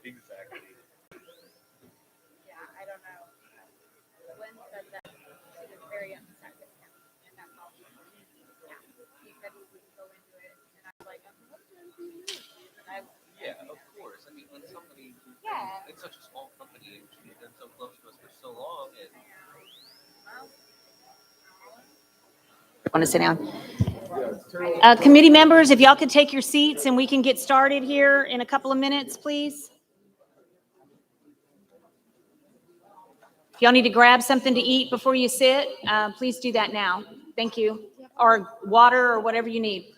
Exactly. Yeah, I don't know. Glenn said that she was very upset with him, and that's all he said. Yeah, he said he wouldn't go into it, and I was like, what does he mean? And Yeah, of course. I mean, when somebody, Yeah. it's such a small company, and she's been so close to us for so long, and Want to sit down? Committee members, if y'all could take your seats and we can get started here in a couple of minutes, please. If y'all need to grab something to eat before you sit, please do that now. Thank you. Or water or whatever you need.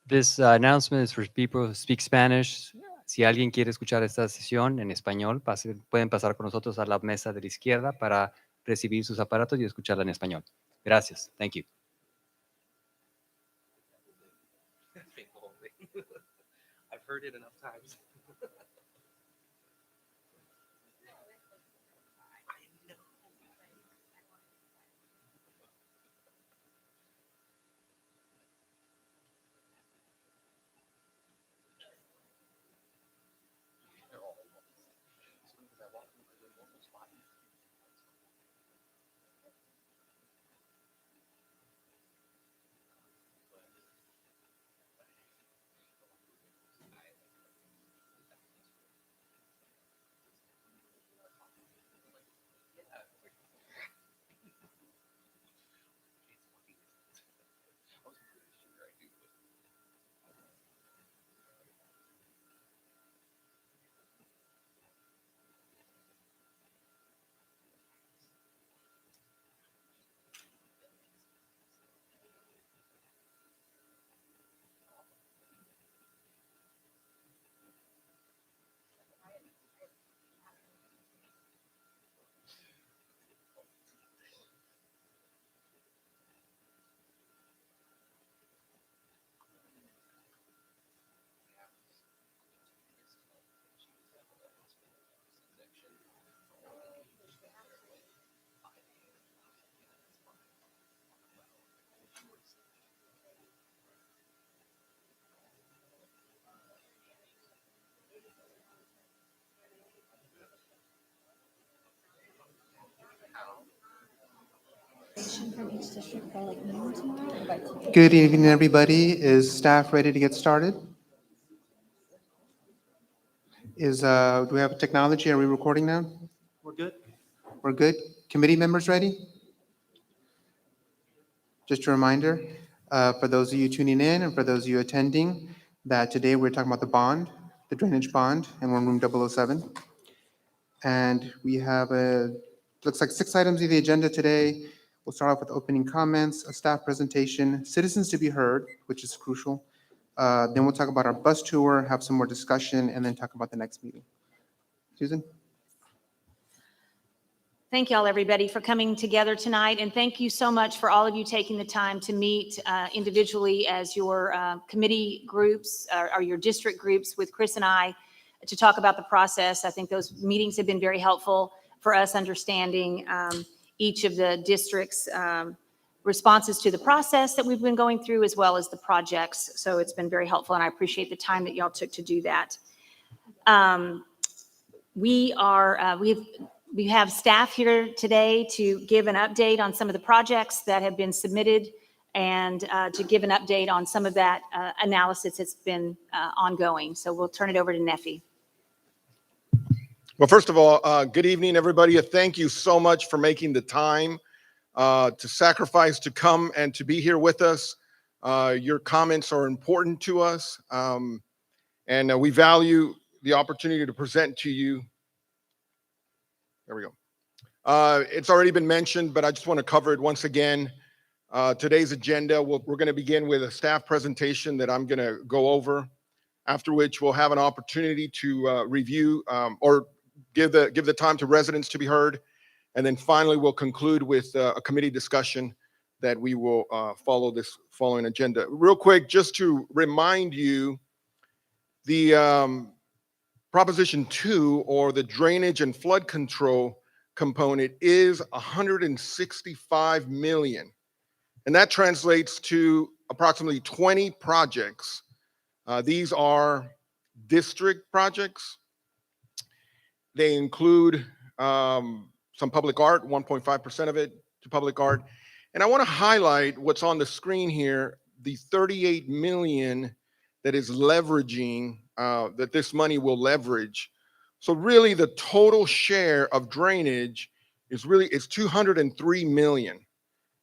This announcement is for people who speak Spanish. Si alguien quiere escuchar esta sesión en español, pueden pasar con nosotros a la mesa de la izquierda para recibir sus aparatos y escucharla en español. Gracias. Thank you. I've heard it enough times. Good evening, everybody. Is staff ready to get started? Do we have technology? Are we recording now? We're good. We're good. Committee members ready? Just a reminder, for those of you tuning in and for those of you attending, that today we're talking about the bond, the drainage bond, and we're in room 007. And we have looks like 6 items of the agenda today. We'll start off with opening comments, a staff presentation, citizens to be heard, which is crucial. Then we'll talk about our bus tour, have some more discussion, and then talk about the next meeting. Susan? Thank y'all, everybody, for coming together tonight. And thank you so much for all of you taking the time to meet individually as your committee groups or your district groups with Chris and I to talk about the process. I think those meetings have been very helpful for us understanding each of the districts' responses to the process that we've been going through, as well as the projects. So it's been very helpful, and I appreciate the time that y'all took to do that. We have staff here today to give an update on some of the projects that have been submitted and to give an update on some of that analysis that's been ongoing. So we'll turn it over to Neffy. Well, first of all, good evening, everybody. Thank you so much for making the time to sacrifice to come and to be here with us. Your comments are important to us, and we value the opportunity to present to you. There we go. It's already been mentioned, but I just want to cover it once again. Today's agenda, we're going to begin with a staff presentation that I'm going to go over, after which we'll have an opportunity to review or give the time to residents to be heard. And then finally, we'll conclude with a committee discussion that we will follow this following agenda. Real quick, just to remind you, the Proposition 2, or the drainage and flood control component, is 165 million. And that translates to approximately 20 projects. These are district projects. They include some public art, 1.5% of it to public art. And I want to highlight what's on the screen here, the 38 million that is leveraging, that this money will leverage. So really the total share of drainage is 203 million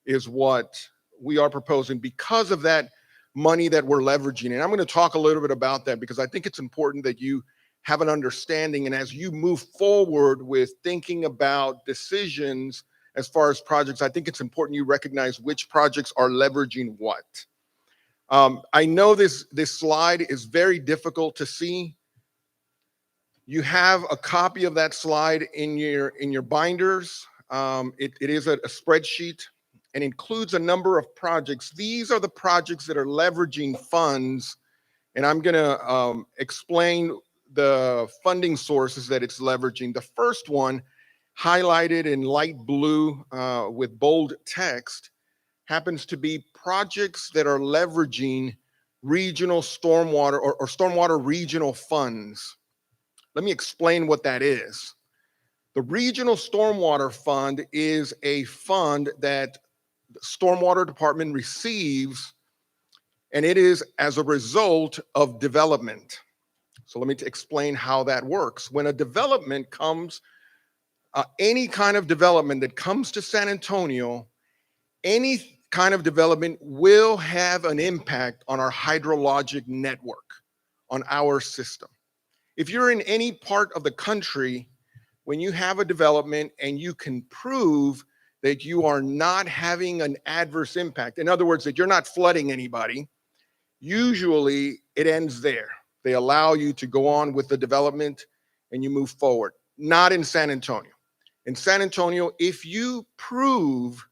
is what we are proposing because of that money that we're leveraging. And I'm going to talk a little bit about that because I think it's important that you have an understanding. And as you move forward with thinking about decisions as far as projects, I think it's important you recognize which projects are leveraging what. I know this slide is very difficult to see. You have a copy of that slide in your binders. It is a spreadsheet and includes a number of projects. These are the projects that are leveraging funds, and I'm going to explain the funding sources that it's leveraging. The first one, highlighted in light blue with bold text, happens to be projects that are leveraging regional stormwater or stormwater regional funds. Let me explain what that is. The Regional Stormwater Fund is a fund that the Stormwater Department receives, and it is as a result of development. So let me explain how that works. When a development comes, any kind of development that comes to San Antonio, any kind of development will have an impact on our hydrologic network, on our system. If you're in any part of the country, when you have a development and you can prove that you are not having an adverse impact, in other words, that you're not flooding anybody, usually it ends there. They allow you to go on with the development and you move forward. Not in San Antonio. In San Antonio, if you prove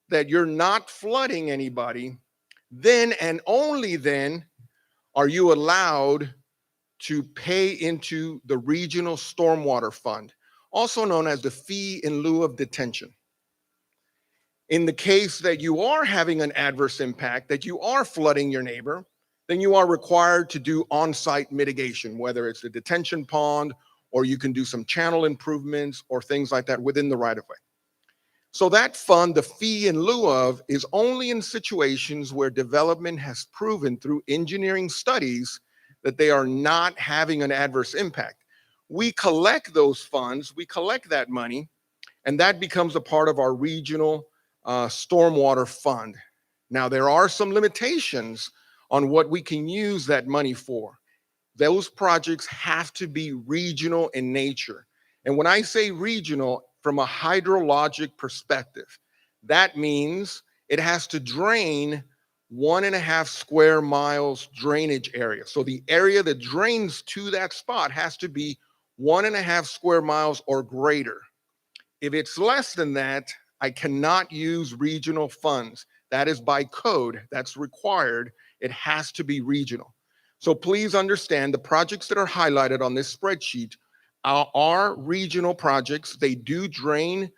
that you're not flooding anybody, then and only then are you allowed to pay into the Regional Stormwater Fund, also known as the fee in lieu of detention. In the case that you are having an adverse impact, that you are flooding your neighbor, then you are required to do on-site mitigation, whether it's a detention pond or you can do some channel improvements or things like that within the right-of-way. So that fund, the fee in lieu of, is only in situations where development has proven through engineering studies that they are not having an adverse impact. We collect those funds, we collect that money, and that becomes a part of our regional stormwater fund. Now, there are some limitations on what we can use that money for. Those projects have to be regional in nature. And when I say regional, from a hydrologic perspective, that means it has to drain 1.5 square miles drainage area. So the area that drains to that spot has to be 1.5 square miles or greater. If it's less than that, I cannot use regional funds. That is by code, that's required. It has to be regional. So please understand the projects that are highlighted on this spreadsheet are regional projects. They do drain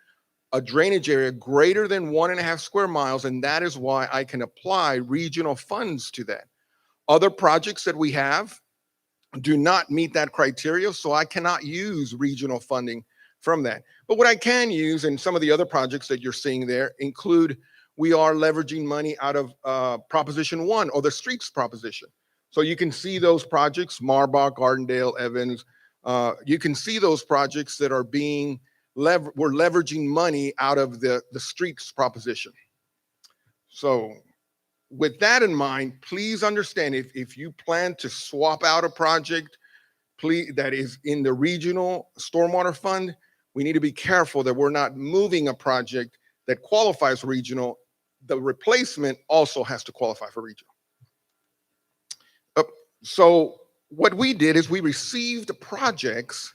a drainage area greater than 1.5 square miles, and that is why I can apply regional funds to that. Other projects that we have do not meet that criteria, so I cannot use regional funding from that. But what I can use, and some of the other projects that you're seeing there include, we are leveraging money out of Proposition 1 or the streets proposition. So you can see those projects, Marbach, Gardendale, Evans. You can see those projects that are being we're leveraging money out of the streets proposition. So with that in mind, please understand if you plan to swap out a project, please, that is in the regional stormwater fund, we need to be careful that we're not moving a project that qualifies for regional. The replacement also has to qualify for regional. So what we did is we received projects,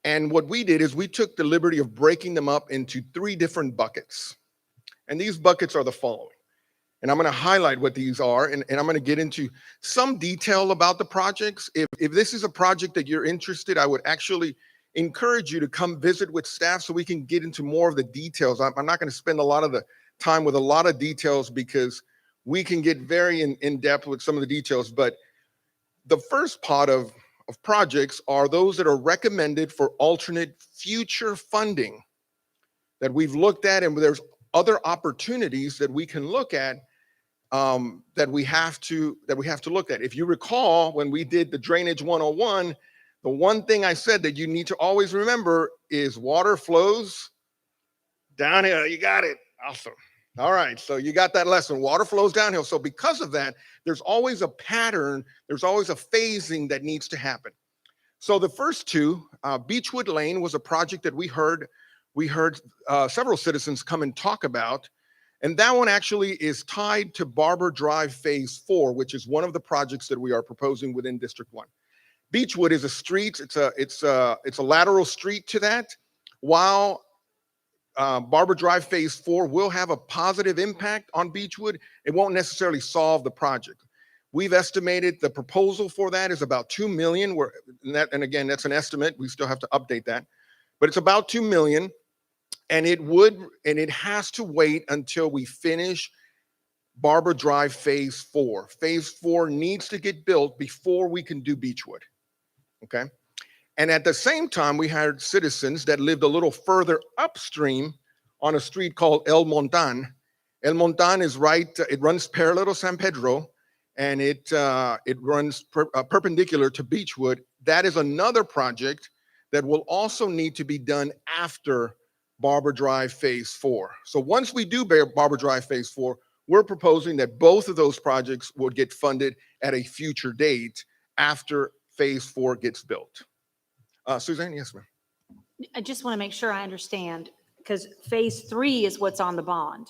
and what we did is we took the liberty of breaking them up into 3 different buckets. And these buckets are the following. And I'm going to highlight what these are, and I'm going to get into some detail about the projects. If this is a project that you're interested, I would actually encourage you to come visit with staff so we can get into more of the details. I'm not going to spend a lot of the time with a lot of details because we can get very in depth with some of the details. But the first part of projects are those that are recommended for alternate future funding that we've looked at, and there's other opportunities that we can look at that we have to look at. If you recall, when we did the Drainage 101, the one thing I said that you need to always remember is water flows downhill. You got it. Awesome. All right, so you got that lesson. Water flows downhill. So because of that, there's always a pattern, there's always a phasing that needs to happen. So the first 2, Beechwood Lane was a project that we heard several citizens come and talk about. And that one actually is tied to Barber Drive Phase 4, which is one of the projects that we are proposing within District 1. Beechwood is a street, it's a lateral street to that, while Barber Drive Phase 4 will have a positive impact on Beechwood. It won't necessarily solve the project. We've estimated the proposal for that is about $2 million. And again, that's an estimate. We still have to update that, but it's about $2 million. And it has to wait until we finish Barber Drive Phase 4. Phase 4 needs to get built before we can do Beechwood. Okay. And at the same time, we had citizens that lived a little further upstream on a street called El Montan. El Montan is it runs parallel to San Pedro, and it runs perpendicular to Beechwood. That is another project that will also need to be done after Barber Drive Phase 4. So once we do Barber Drive Phase 4, we're proposing that both of those projects will get funded at a future date after Phase 4 gets built. Suzanne, yes, ma'am. I just want to make sure I understand, because Phase 3 is what's on the bond.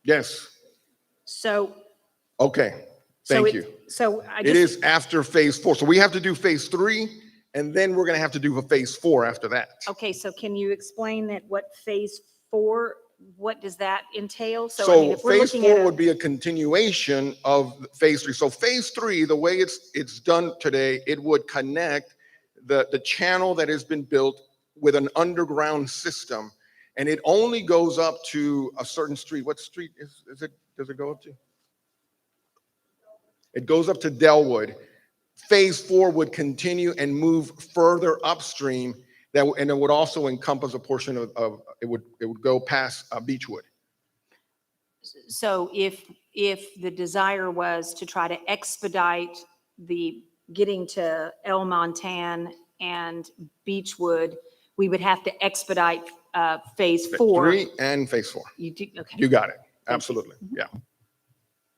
Yes. So. Okay. So Thank you. So It is after Phase 4. So we have to do Phase 3, and then we're going to have to do a Phase 4 after that. Okay, so can you explain that what Phase 4, what does that entail? So I mean, if we're Phase looking 4 at would be a continuation of Phase 3. So Phase 3, the way it's done today, it would connect the channel that has been built with an underground system, and it only goes up to a certain street. What street is it? Does it go up to? It goes up to Delwood. Phase 4 would continue and move further upstream, and it would also encompass a portion of it would go past Beechwood. So if the desire was to try to expedite the getting to El Montan and Beechwood, we would have to expedite Phase 4. 3 and Phase 4. You do, okay. You got it. Absolutely. Yeah.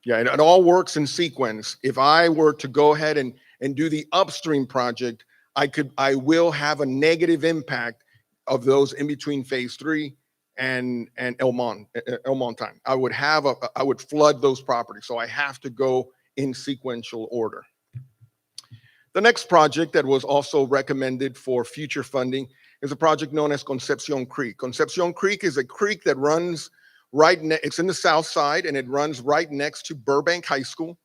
Yeah, and it all works in sequence. If I were to go ahead and do the upstream project, I will have a negative impact of those in between Phase 3 and El Montan. I would flood those properties. So I have to go in sequential order. The next project that was also recommended for future funding is a project known as Concepcion Creek. Concepcion Creek is a creek that runs it's in the south side, and it runs right next to Burbank High School.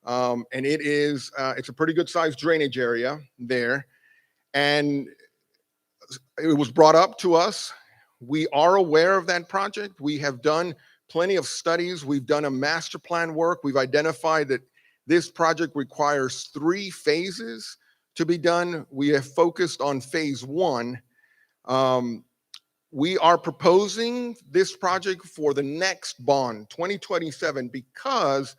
And it's a pretty good sized drainage area there. And it was brought up to us. We are aware of that project. We have done plenty of studies. We've done a master plan work. We've identified that this project requires 3 phases to be done. We have focused on Phase 1. We are proposing this project for the next bond, 2027, because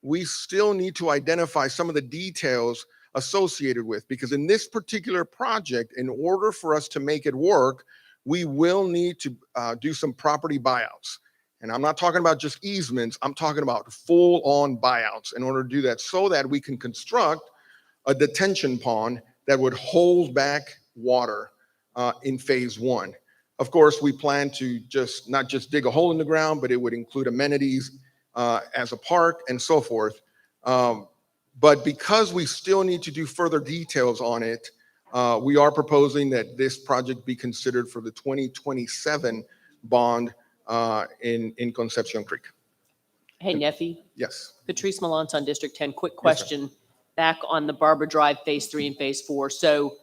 we still need to identify some of the details associated with, because in this particular project, in order for us to make it work, we will need to do some property buyouts. And I'm not talking about just easements, I'm talking about full-on buyouts in order to do that, so that we can construct a detention pond that would hold back water in phase one. Of course, we plan to not just dig a hole in the ground, but it would include amenities as a park and so forth. But because we still need to do further details on it, we are proposing that this project be considered for the 2027 bond in Concepcion Creek. Hey, Neffy, Yes. Patrice Malance on District 10. Quick Yes, sir. question back on the Barbara Drive Phase 3 and Phase 4. So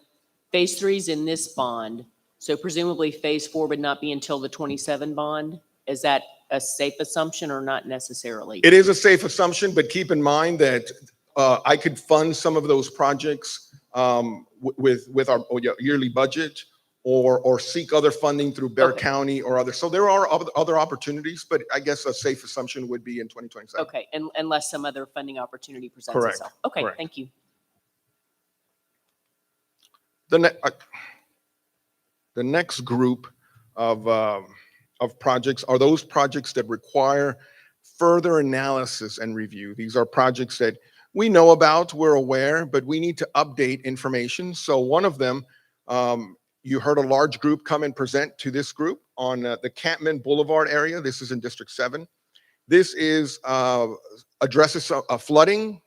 Phase 3 is in this bond. So presumably Phase 4 would not be until the 27 bond. Is that a safe assumption or not necessarily? It is a safe assumption, but keep in mind that I could fund some of those projects with our yearly budget or seek other funding through Bear Okay. County or others. So there are other opportunities, but I guess a safe assumption would be in 2027. Okay, and unless some other funding opportunity presents Correct, itself. Okay, correct. thank you. The next group of projects are those projects that require further analysis and review. These are projects that we know about, we're aware, but we need to update information. So one of them, you heard a large group come and present to this group on the Campman Boulevard area. This is in District 7. This is addresses a flooding,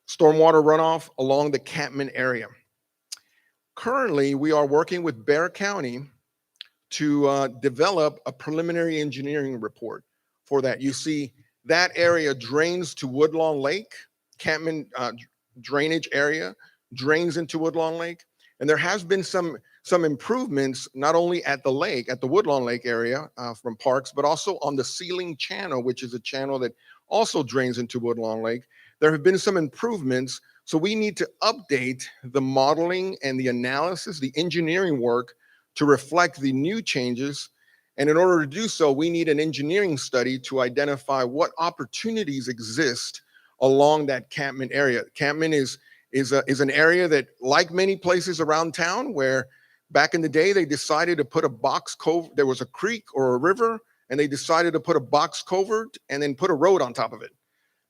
stormwater runoff along the Campman area. Currently, we are working with Bear County to develop a preliminary engineering report for that. You see, that area drains to Woodlawn Lake. Campman drainage area drains into Woodlawn Lake. And there has been some improvements, not only at the lake, at the Woodlawn Lake area from parks, but also on the Ceiling Channel, which is a channel that also drains into Woodlawn Lake. There have been some improvements. So we need to update the modeling and the analysis, the engineering work to reflect the new changes. And in order to do so, we need an engineering study to identify what opportunities exist along that Campman area. Campman is an area that, like many places around town, where back in the day they decided to put a box culvert. There was a creek or a river, and they decided to put a box culvert and then put a road on top of it.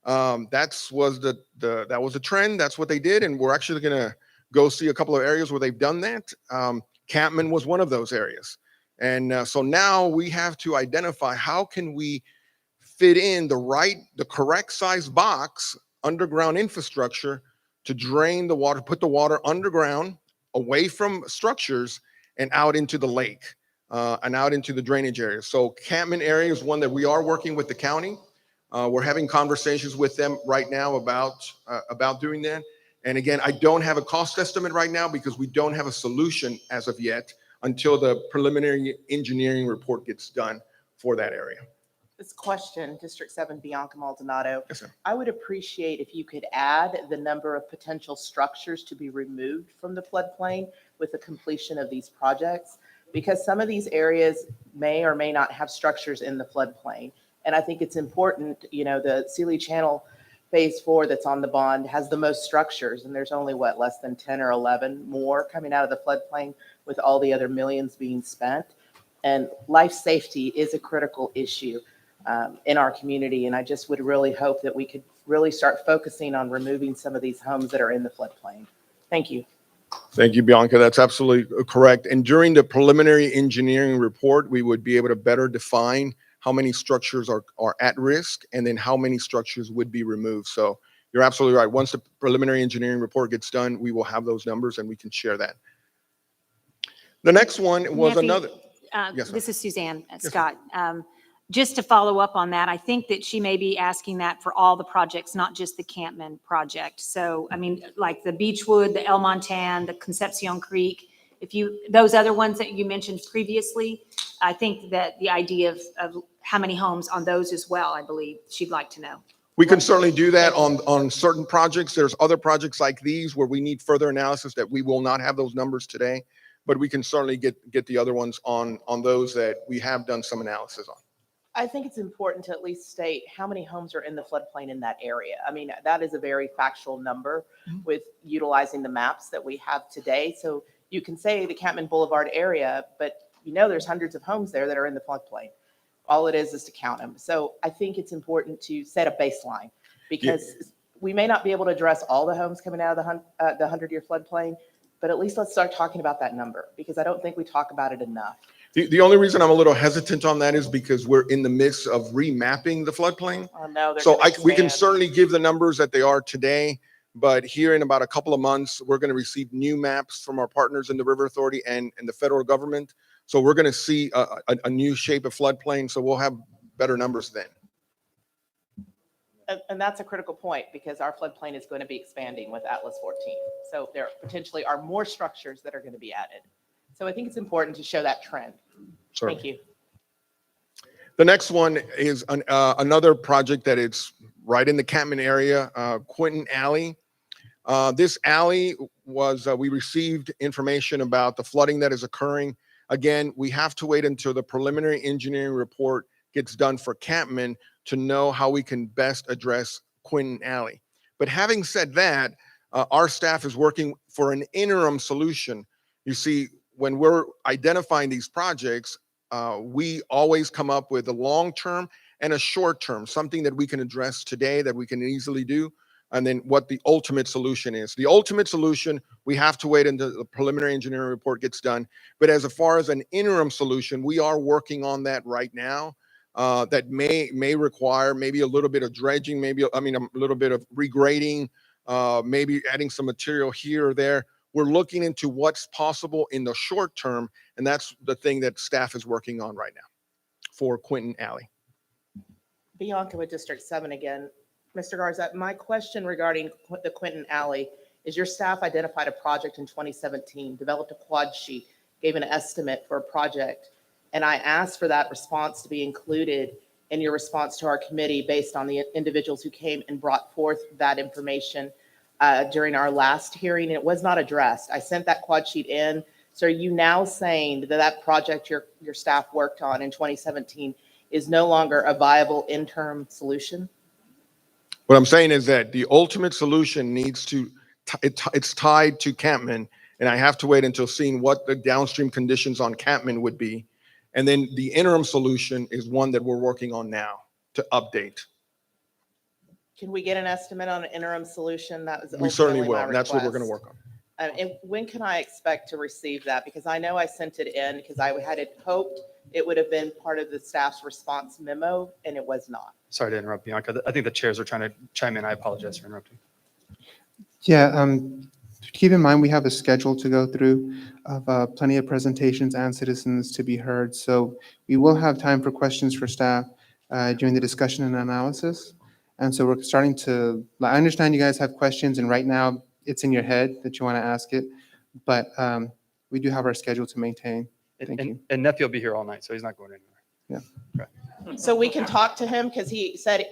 That was the trend. That's what they did, and we're actually going to go see a couple of areas where they've done that. Campman was one of those areas, and so now we have to identify how can we fit in the correct size box underground infrastructure to drain the water, put the water underground, away from structures, and out into the lake, and out into the drainage area. So Campman area is one that we are working with the county. We're having conversations with them right now about doing that. And again, I don't have a cost estimate right now because we don't have a solution as of yet until the preliminary engineering report gets done for that area. This question, District 7, Bianca Maldonado. Yes, sir. I would appreciate if you could add the number of potential structures to be removed from the floodplain with the completion of these projects, because some of these areas may or may not have structures in the floodplain. And I think it's important, the Sealy Channel Phase 4 that's on the bond has the most structures, and there's only, less than 10 or 11 more coming out of the floodplain with all the other millions being spent. And life safety is a critical issue in our community, and I just would really hope that we could really start focusing on removing some of these homes that are in the floodplain. Thank you. Thank you, Bianca. That's absolutely correct. And during the preliminary engineering report, we would be able to better define how many structures are at risk and then how many structures would be removed. So you're absolutely right. Once the preliminary engineering report gets done, we will have those numbers and we can share that. The next one was Nancy, another. Yes, ma'am. This is Suzanne ma'am. Scott. Just to follow up on that, I think that she may be asking that for all the projects, not just the Campman project. So, I mean, like the Beechwood, the El Montan, the Concepcion Creek, those other ones that you mentioned previously, I think that the idea of how many homes on those as well, I believe she'd like to know. We can certainly do that on certain projects. There's other projects like these where we need further analysis that we will not have those numbers today, but we can certainly get the other ones on those that we have done some analysis on. I think it's important to at least state how many homes are in the floodplain in that area. I mean, that is a very factual number with utilizing the maps that we have today. So you can say the Campman Boulevard area, but there's hundreds of homes there that are in the floodplain. All it is to count them. So I think it's important to set a baseline because we may not be able to address all the homes coming out of the 100-year floodplain, but at least let's start talking about that number, because I don't think we talk about it enough. The only reason I'm a little hesitant on that is because we're in the midst of remapping the floodplain. Oh, no, they're So gonna we can expand. certainly give the numbers that they are today, but here in about a couple of months, we're going to receive new maps from our partners in the River Authority and the federal government. So we're going to see a new shape of floodplain. So we'll have better numbers then. And that's a critical point, because our floodplain is going to be expanding with Atlas 14. So there potentially are more structures that are going to be added. So I think it's important to show that trend. Thank you. The next one is another project that is right in the Campman area, Quentin Alley. This alley was, we received information about the flooding that is occurring. Again, we have to wait until the preliminary engineering report gets done for Campman to know how we can best address Quentin Alley. But having said that, our staff is working for an interim solution. You see, when we're identifying these projects, we always come up with a long-term and a short-term, something that we can address today that we can easily do, and then what the ultimate solution is. The ultimate solution, we have to wait until the preliminary engineering report gets done. But as far as an interim solution, we are working on that right now. That may require maybe a little bit of dredging, a little bit of regrading, maybe adding some material here or there. We're looking into what's possible in the short term, and that's the thing that staff is working on right now for Quentin Alley. Bianca with District 7 again. Mr. Garza, my question regarding the Quentin Alley is, your staff identified a project in 2017, developed a quad sheet, gave an estimate for a project, and I asked for that response to be included in your response to our committee based on the individuals who came and brought forth that information during our last hearing, and it was not addressed. I sent that quad sheet in. So are you now saying that that project your staff worked on in 2017 is no longer a viable interim solution? What I'm saying is that the ultimate solution needs to, it's tied to Campman, and I have to wait until seeing what the downstream conditions on Campman would be. And then the interim solution is one that we're working on now to update. Can we get an estimate on an interim solution? That was We certainly ultimately will, my and that's what we're going to request. work on. And when can I expect to receive that? Because I know I sent it in because I had hoped it would have been part of the staff's response memo, and it was not. Sorry to interrupt, Bianca. I think the chairs are trying to chime in. I apologize for interrupting. Yeah, keep in mind, we have a schedule to go through of plenty of presentations and citizens to be heard. So we will have time for questions for staff during the discussion and analysis. And so we're starting to, I understand you guys have questions, and right now it's in your head that you want to ask it, but we do have our schedule to maintain. Thank you. And Nephew will be here all night, so he's not going anywhere. Yeah. So we can talk to him because you said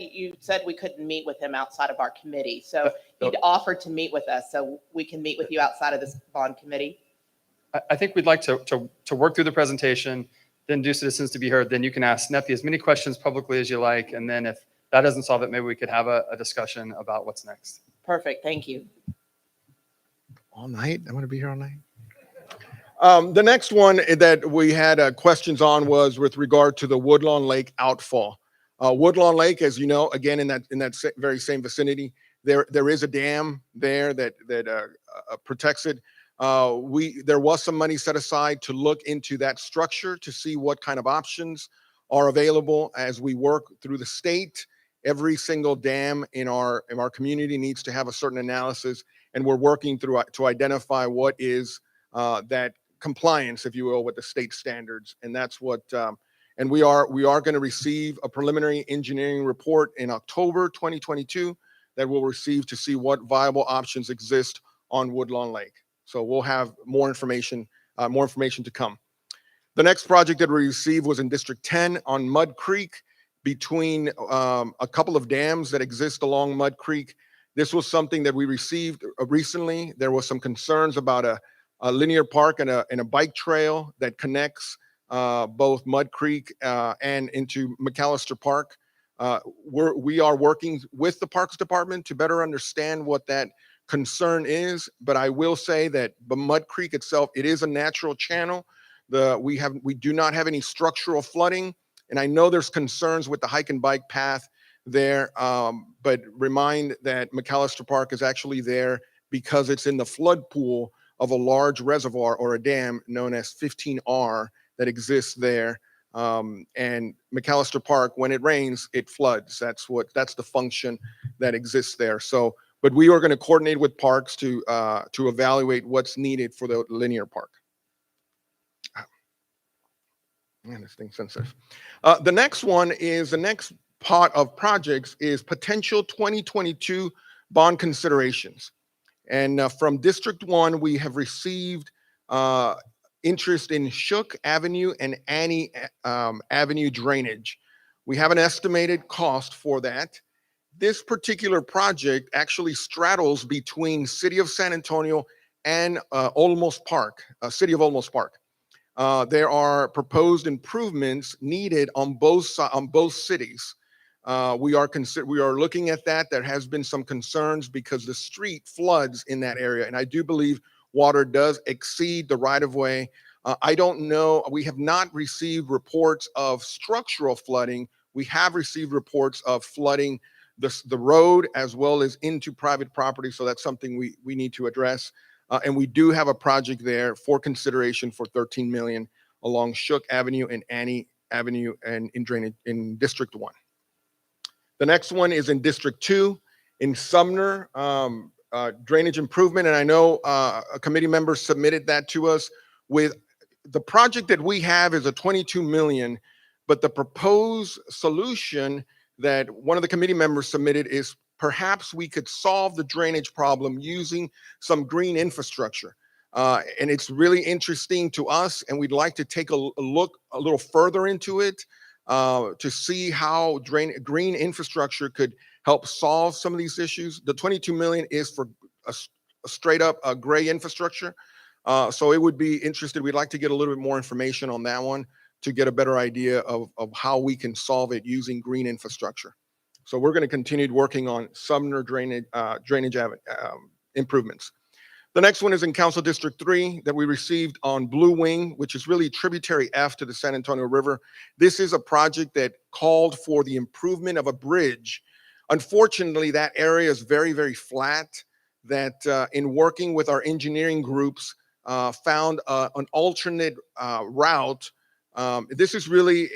we couldn't meet with him outside of our committee. So he'd offered to meet with us, so we can meet with you outside of this bond committee. I think we'd like to work through the presentation, then do citizens to be heard. Then you can ask Nephew as many questions publicly as you like. And then if that doesn't solve it, maybe we could have a discussion about what's next. Perfect. Thank you. All night? I want to be here all night. The next one that we had questions on was with regard to the Woodlawn Lake outfall. Woodlawn Lake, as you know, again, in that very same vicinity, there is a dam there that protects it. There was some money set aside to look into that structure to see what kind of options are available as we work through the state. Every single dam in our community needs to have a certain analysis, and we're working through to identify what is that compliance, if you will, with the state standards. And that's what, and we are going to receive a preliminary engineering report in October 2022 that we'll receive to see what viable options exist on Woodlawn Lake. So we'll have more information to come. The next project that we received was in District 10 on Mud Creek, between a couple of dams that exist along Mud Creek. This was something that we received recently. There was some concerns about a linear park and a bike trail that connects both Mud Creek and into McAllister Park. We are working with the Parks Department to better understand what that concern is, but I will say that the Mud Creek itself, it is a natural channel. We do not have any structural flooding, and I know there's concerns with the hike and bike path there, but remind that McAllister Park is actually there because it's in the flood pool of a large reservoir or a dam known as 15R that exists there. And McAllister Park, when it rains, it floods. That's the function that exists there. So, but we are going to coordinate with parks to evaluate what's needed for the linear park. Man, this thing's sensitive. The next one is the next part of projects is potential 2022 bond considerations. And from District 1, we have received interest in Shook Avenue and Annie Avenue drainage. We have an estimated cost for that. This particular project actually straddles between City of San Antonio and Olmos Park, City of Olmos Park. There are proposed improvements needed on both cities. We are looking at that. There has been some concerns because the street floods in that area, and I do believe water does exceed the right-of-way. I don't know. We have not received reports of structural flooding. We have received reports of flooding the road as well as into private property. So that's something we need to address. And we do have a project there for consideration for $13 million along Shook Avenue and Annie Avenue and in drainage in District 1. The next one is in District 2 in Sumner, drainage improvement. And I know a committee member submitted that to us. With the project that we have is a $22 million, but the proposed solution that one of the committee members submitted is perhaps we could solve the drainage problem using some green infrastructure. And it's really interesting to us, and we'd like to take a look a little further into it to see how green infrastructure could help solve some of these issues. The $22 million is for a straight up gray infrastructure. So it would be interested. We'd like to get a little bit more information on that one to get a better idea of how we can solve it using green infrastructure. So we're going to continue working on Sumner drainage improvements. The next one is in Council District 3 that we received on Blue Wing, which is really tributary F to the San Antonio River. This is a project that called for the improvement of a bridge. Unfortunately, that area is very, very flat. That in working with our engineering groups, found an alternate route. This is really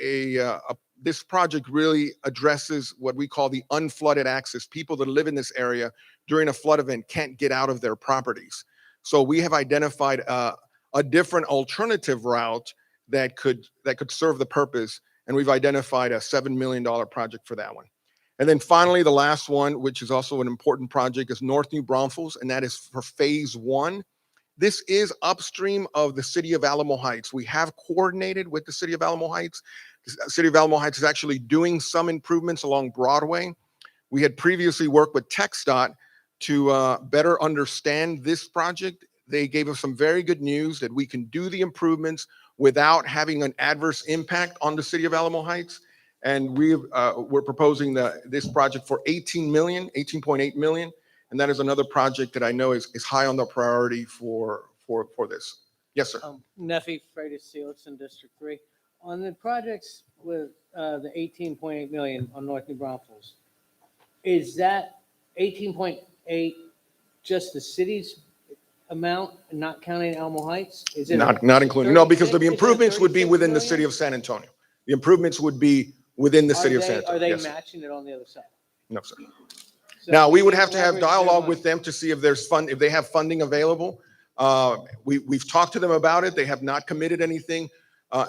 this project really addresses what we call the unflooded access. People that live in this area during a flood event can't get out of their properties. So we have identified a different alternative route that could serve the purpose, and we've identified a $7 million project for that one. And then finally, the last one, which is also an important project, is North New Braunfels, and that is for phase 1. This is upstream of the city of Alamo Heights. We have coordinated with the city of Alamo Heights. The city of Alamo Heights is actually doing some improvements along Broadway. We had previously worked with TxDOT to better understand this project. They gave us some very good news that we can do the improvements without having an adverse impact on the city of Alamo Heights. And we're proposing this project for $18.8 million. And that is another project that I know is high on the priority for this. Yes, sir. Neffy, Freitas, Felix in District 3. On the projects with the 18.8 million on North New Braunfels, is that 18.8 just the city's amount, not counting Alamo Heights? Is it not including, no, because the 36 improvements would be within the million? city of San Antonio. The improvements would be within the city of San Antonio. Are they Yes, sir. matching it on the other side? No, sir. So Now, we would you have to have leverage them dialogue on- with them to see if there's if they have funding available. We've talked to them about it. They have not committed anything.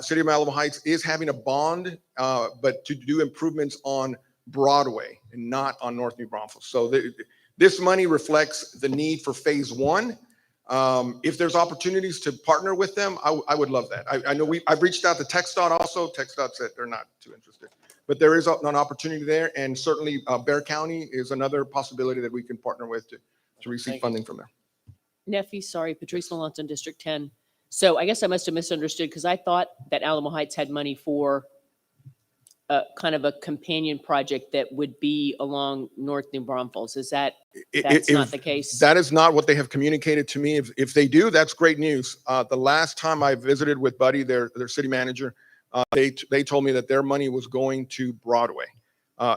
City of Alamo Heights is having a bond, but to do improvements on Broadway and not on North New Braunfels. So this money reflects the need for phase 1. If there's opportunities to partner with them, I would love that. I know I've reached out to TxDOT also. TxDOT said they're not too interested. But there is an opportunity there, and certainly Bexar County is another possibility that we can partner with to receive funding from there. Neffy, sorry, Patrice Lalonde in District 10. So I guess I must have misunderstood because I thought that Alamo Heights had money for kind of a companion project that would be along North New Braunfels. Is that's not the case? That is not what they have communicated to me. If they do, that's great news. The last time I visited with Buddy, their city manager, they told me that their money was going to Broadway.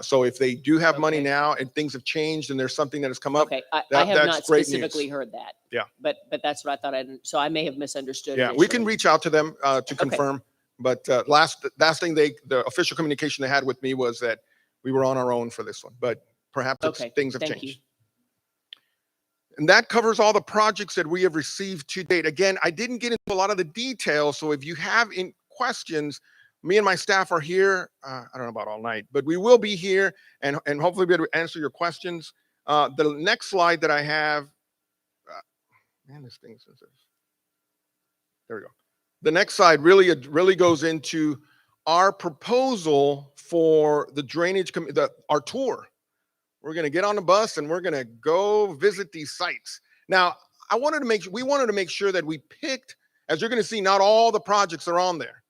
So if they do have money Okay. now and things have changed and there's something that has come up, Okay, I that- have that's not great specifically news. heard that. Yeah. But that's what I thought so I may have misunderstood yeah, we can initially. reach out to them to confirm. But last thing the official communication they had with me was that we were on our own for this one, but perhaps Okay, things have thank you. changed. And that covers all the projects that we have received to date. Again, I didn't get into a lot of the details, so if you have any questions, me and my staff are here. I don't know about all night, but we will be here and hopefully be able to answer your questions. The next slide that I have, man, this thing says this. There we go. The next slide really goes into our proposal for the drainage, our tour. We're going to get on the bus and we're going to go visit these sites. Now, we wanted to make sure that we picked, as you're going to see, not all the projects are on there,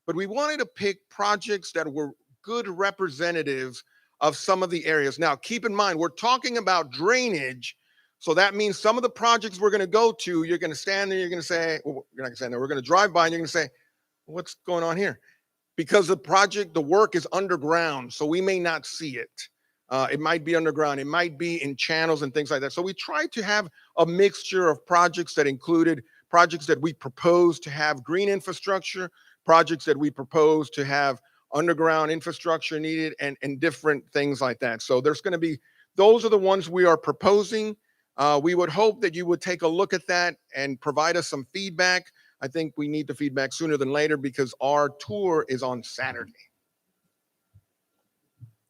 but we wanted to pick projects that were good representatives of some of the areas. Now, keep in mind, we're talking about drainage. So that means some of the projects we're going to go to, you're going to stand there, you're going to say, well, you're not going to stand there, we're going to drive by and you're going to say, what's going on here? Because the work is underground, so we may not see it. It might be underground, it might be in channels and things like that. So we tried to have a mixture of projects that included projects that we proposed to have green infrastructure, projects that we proposed to have underground infrastructure needed, and different things like that. So there's going to be, those are the ones we are proposing. We would hope that you would take a look at that and provide us some feedback. I think we need the feedback sooner than later because our tour is on Saturday.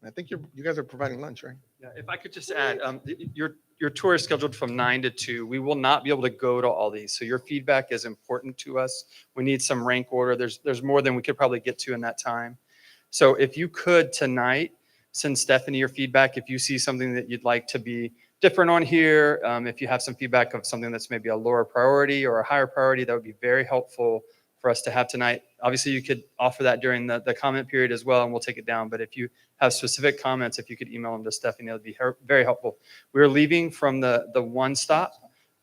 I think you guys are providing lunch, right? Yeah, if I could just add, your tour is scheduled from 9 to 2. We will not be able to go to all these. So your feedback is important to us. We need some rank order. There's more than we could probably get to in that time. So if you could tonight, send Stephanie your feedback. If you see something that you'd like to be different on here, if you have some feedback of something that's maybe a lower priority or a higher priority, that would be very helpful for us to have tonight. Obviously, you could offer that during the comment period as well, and we'll take it down. But if you have specific comments, if you could email them to Stephanie, that would be very helpful. We're leaving from the one stop,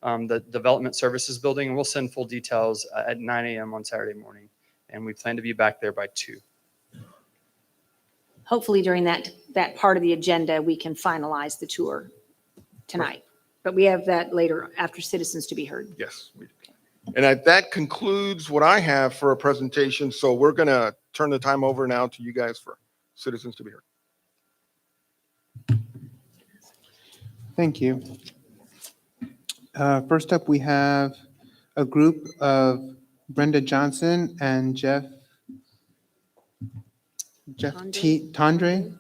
the Development Services Building, and we'll send full details at 9 a.m. on Saturday morning. And we plan to be back there by 2. Hopefully during that part of the agenda, we can finalize the tour tonight. But we have that later after citizens to be heard. Yes, we do. And that concludes what I have for a presentation. So we're going to turn the time over now to you guys for citizens to be heard. Thank you. First up, we have a group of Brenda Johnson and Jeff Tandre.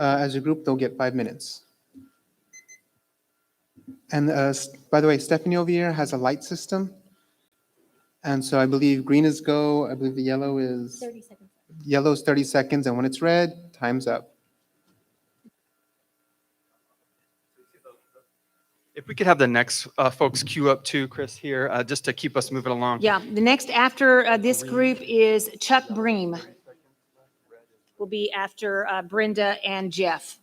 As a group, they'll get 5 minutes. And by the way, Stephanie over here has a light system. And so I believe green is go. I believe the yellow is 30 seconds. Yellow is 30 seconds. And when it's red, time's up. If we could have the next folks queue up too, Chris, here, just to keep us moving along. Yeah, the next after this group is Chuck Bream. Will be after Brenda and Jeff.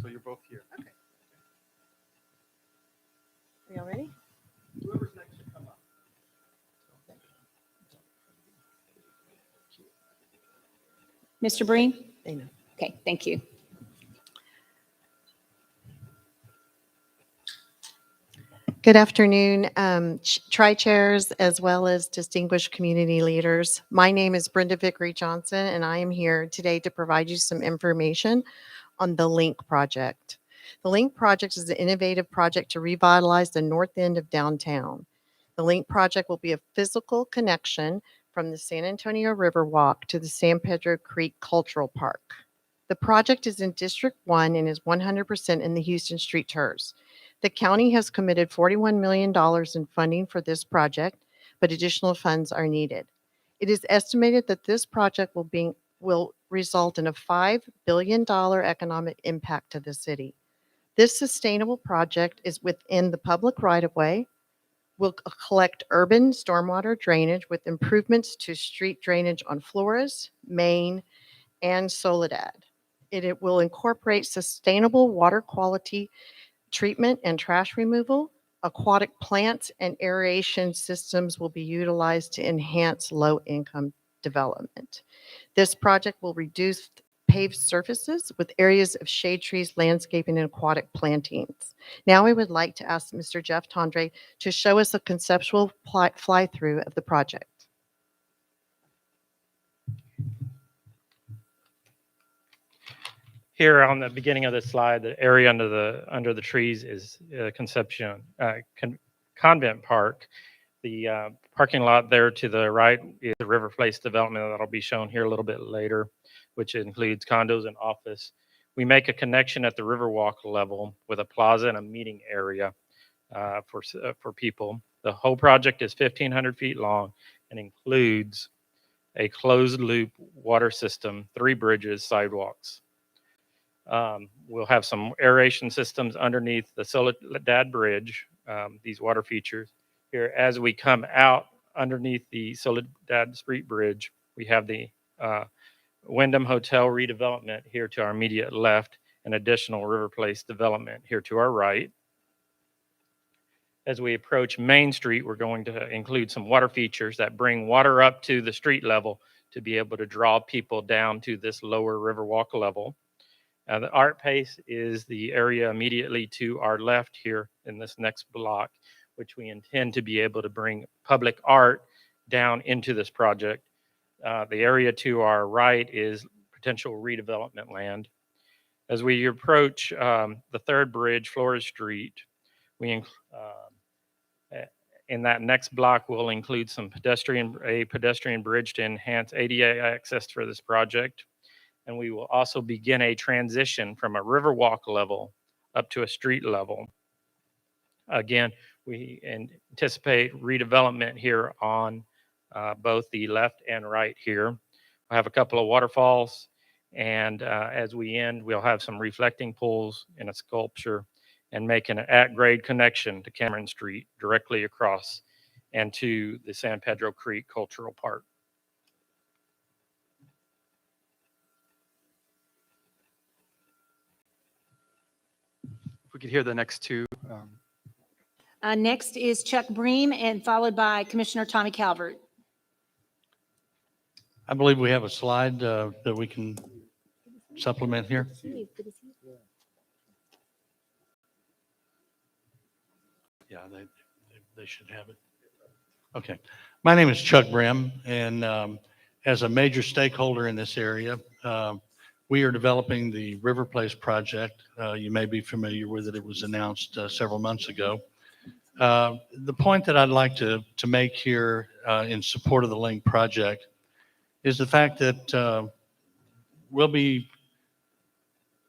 So you're both here. Okay. Are y'all ready? Whoever's next should come up. Mr. Bream? They know. Okay, thank you. Good afternoon, tri-chairs as well as distinguished community leaders. My name is Brenda Vickery Johnson, and I am here today to provide you some information on the LINK project. The LINK project is an innovative project to revitalize the north end of downtown. The LINK project will be a physical connection from the San Antonio Riverwalk to the San Pedro Creek Cultural Park. The project is in District 1 and is 100% in the Houston Street TERS. The county has committed $41 million in funding for this project, but additional funds are needed. It is estimated that this project will result in a $5 billion economic impact to the city. This sustainable project is within the public right-of-way, will collect urban stormwater drainage with improvements to street drainage on Flores, Main, and Soledad. It will incorporate sustainable water quality treatment and trash removal. Aquatic plants and aeration systems will be utilized to enhance low-income development. This project will reduce paved surfaces with areas of shade trees, landscaping, and aquatic plantings. Now I would like to ask Mr. Jeff Tondre to show us a conceptual fly-through of the project. Here on the beginning of the slide, the area under the trees is Convent Park. The parking lot there to the right is the River Place development that'll be shown here a little bit later, which includes condos and office. We make a connection at the Riverwalk level with a plaza and a meeting area for people. The whole project is 1,500 feet long and includes a closed loop water system, 3 bridges, sidewalks. We'll have some aeration systems underneath the Soledad Bridge, these water features. Here, as we come out underneath the Soledad Street Bridge, we have the Wyndham Hotel redevelopment here to our immediate left, and additional River Place development here to our right. As we approach Main Street, we're going to include some water features that bring water up to the street level to be able to draw people down to this lower Riverwalk level. The Art Place is the area immediately to our left here in this next block, which we intend to be able to bring public art down into this project. The area to our right is potential redevelopment land. As we approach the third bridge, Flores Street, in that next block, we'll include a pedestrian bridge to enhance ADA access for this project. And we will also begin a transition from a Riverwalk level up to a street level. Again, we anticipate redevelopment here on both the left and right here. We'll have a couple of waterfalls, and as we end, we'll have some reflecting pools and a sculpture, and make an at-grade connection to Cameron Street directly across and to the San Pedro Creek Cultural Park. If we could hear the next two. Next is Chuck Bream, and followed by Commissioner Tommy Calvert. I believe we have a slide that we can supplement here. Yeah, they should have it. Okay. My name is Chuck Bream, and as a major stakeholder in this area, we are developing the River Place project. You may be familiar with it. It was announced several months ago. The point that I'd like to make here in support of the Link project is the fact that we'll be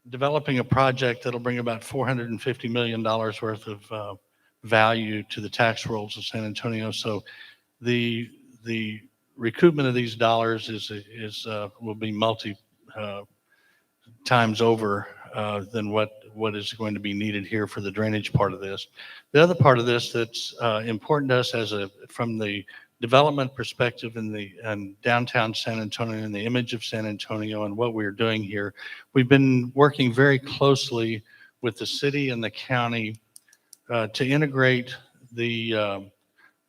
developing a project that'll bring about $450 million worth of value to the tax rolls of San Antonio. So the recoupment of these dollars will be multi times over than what is going to be needed here for the drainage part of this. The other part of this that's important to us from the development perspective in downtown San Antonio and the image of San Antonio and what we're doing here, we've been working very closely with the city and the county to integrate the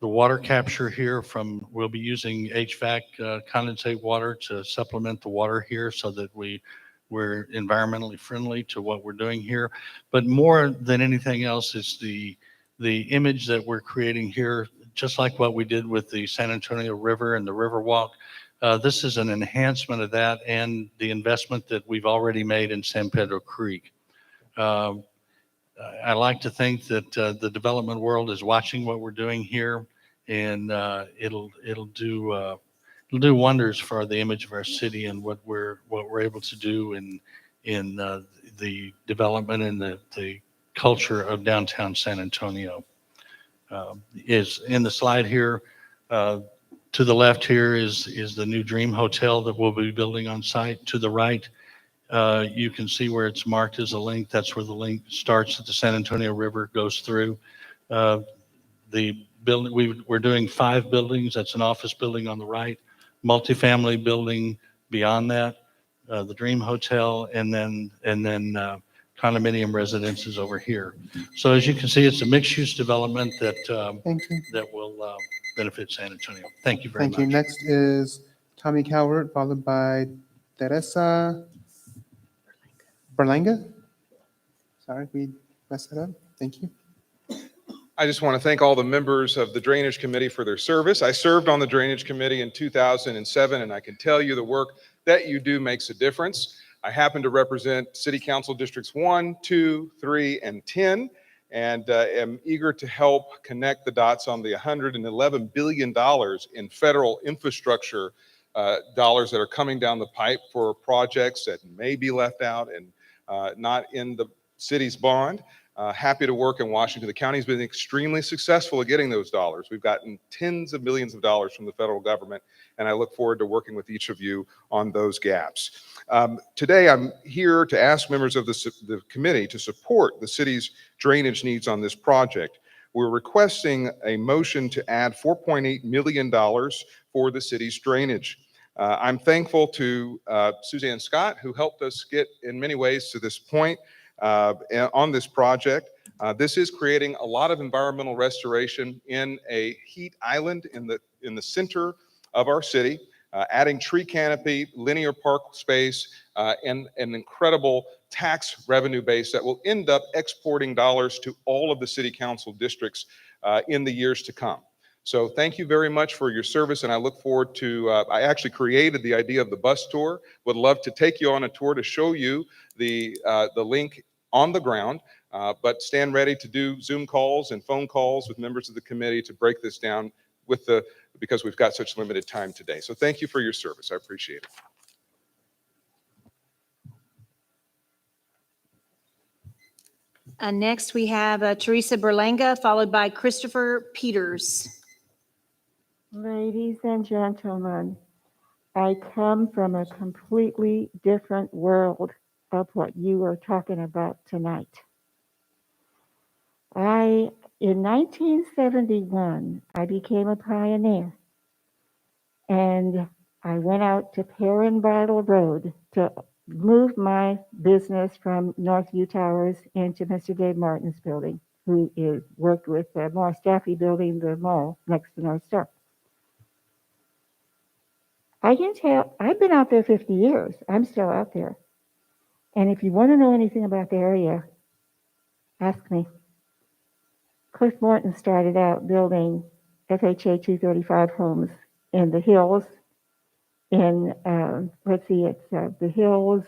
water capture here we'll be using HVAC condensate water to supplement the water here so that we're environmentally friendly to what we're doing here. But more than anything else is the image that we're creating here, just like what we did with the San Antonio River and the Riverwalk. This is an enhancement of that and the investment that we've already made in San Pedro Creek. I like to think that the development world is watching what we're doing here, and it'll do wonders for the image of our city and what we're able to do in the development and the culture of downtown San Antonio. Is in the slide here. To the left here is the new Dream Hotel that we'll be building on site. To the right, you can see where it's marked as a link. That's where the link starts at the San Antonio River, goes through. The building, we're doing 5 buildings. That's an office building on the right, multifamily building beyond that, the Dream Hotel, and then condominium residences over here. So as you can see, it's a mixed-use development that Thank you. that will benefit San Antonio. Thank you very much. Thank you. Next is Tommy Calvert, followed by Teresa Berlanga. Sorry, we messed that up. Thank you. I just want to thank all the members of the Drainage Committee for their service. I served on the Drainage Committee in 2007, and I can tell you the work that you do makes a difference. I happen to represent City Council Districts 1, 2, 3, and 10, and am eager to help connect the dots on the $111 billion in federal infrastructure dollars that are coming down the pipe for projects that may be left out and not in the city's bond. Happy to work in Washington. The county's been extremely successful at getting those dollars. We've gotten tens of millions of dollars from the federal government, and I look forward to working with each of you on those gaps. Today, I'm here to ask members of the committee to support the city's drainage needs on this project. We're requesting a motion to add $4.8 million for the city's drainage. I'm thankful to Suzanne Scott, who helped us get, in many ways, to this point on this project. This is creating a lot of environmental restoration in a heat island in the center of our city, adding tree canopy, linear park space, and an incredible tax revenue base that will end up exporting dollars to all of the city council districts in the years to come. So thank you very much for your service, and I look forward to, I actually created the idea of the bus tour. Would love to take you on a tour to show you the link on the ground, but stand ready to do Zoom calls and phone calls with members of the committee to break this down because we've got such limited time today. So thank you for your service. I appreciate it. Next, we have Teresa Berlanga, followed by Christopher Peters. Ladies and gentlemen, I come from a completely different world of what you are talking about tonight. In 1971, I became a pioneer, and I went out to Perrin Bridle Road to move my business from Northview Towers into Mr. Dave Martin's building, who worked with Morris Staffy building the mall next to North Star. I can tell, I've been out there 50 years. I'm still out there. And if you want to know anything about the area, ask me. Cliff Morton started out building FHA 235 homes in the hills, in, the hills,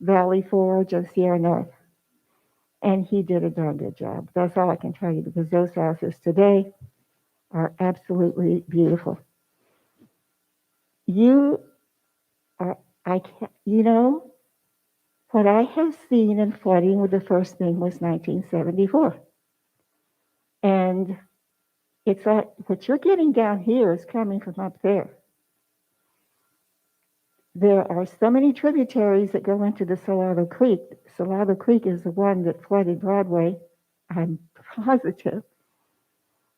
Valley Forge, and Sierra North. And he did a darn good job. That's all I can tell you, because those houses today are absolutely beautiful. What I have seen in flooding with the first thing was 1974. And it's like what you're getting down here is coming from up there. There are so many tributaries that go into the Salado Creek. Salado Creek is the one that flooded Broadway, I'm positive,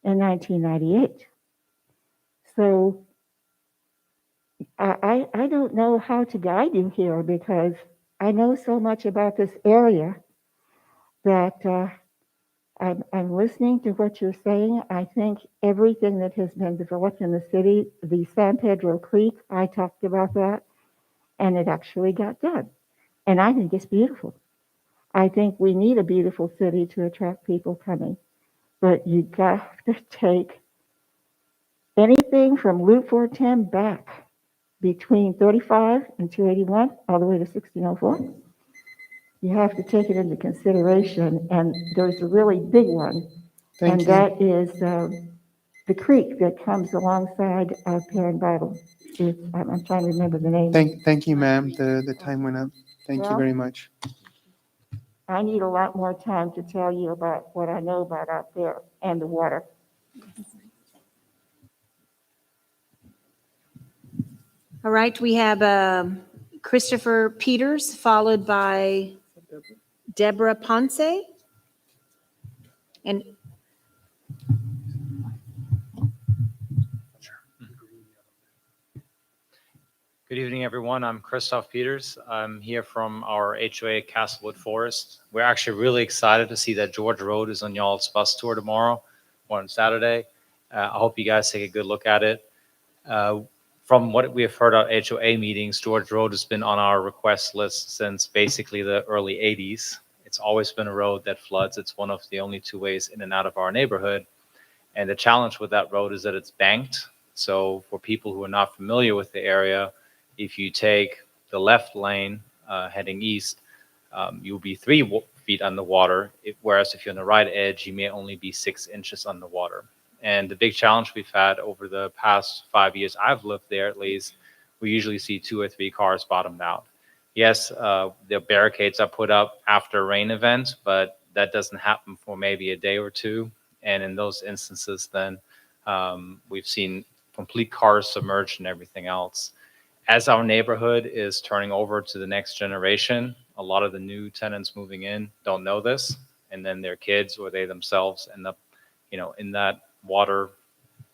in 1998. So I don't know how to guide you here, because I know so much about this area that I'm listening to what you're saying. I think everything that has been developed in the city, the San Pedro Creek, I talked about that, and it actually got done. And I think it's beautiful. I think we need a beautiful city to attract people coming. But you got to take anything from Loop 410 back between 35 and 281, all the way to 1604. You have to take it into consideration, and there's a really big one, and that is the creek that comes alongside Perrin Bridle. I'm trying to remember the name. Thank you, ma'am. The time went up. Thank you very much. I need a lot more time to tell you about what I know about out there and the water. All right, we have Christopher Peters, followed by Deborah Ponce. And good evening, everyone. I'm Christoph Peters. I'm here from our HOA Castlewood Forest. We're actually really excited to see that George Road is on y'all's bus tour tomorrow or on Saturday. I hope you guys take a good look at it. from what we have heard at HOA meetings, George Road has been on our request list since basically the early 80s. It's always been a road that floods. It's one of the only two ways in and out of our neighborhood. And the challenge with that road is that it's banked. So for people who are not familiar with the area, if you take the left lane heading east, you'll be 3 feet underwater, whereas if you're on the right edge, you may only be 6 inches underwater. And the big challenge we've had over the past 5 years I've lived there, at least, we usually see 2 or 3 cars bottomed out. Yes, the barricades are put up after a rain event, but that doesn't happen for maybe a day or two. And in those instances, then we've seen complete cars submerged and everything else. As our neighborhood is turning over to the next generation, a lot of the new tenants moving in don't know this, and then their kids or they themselves end up, in that water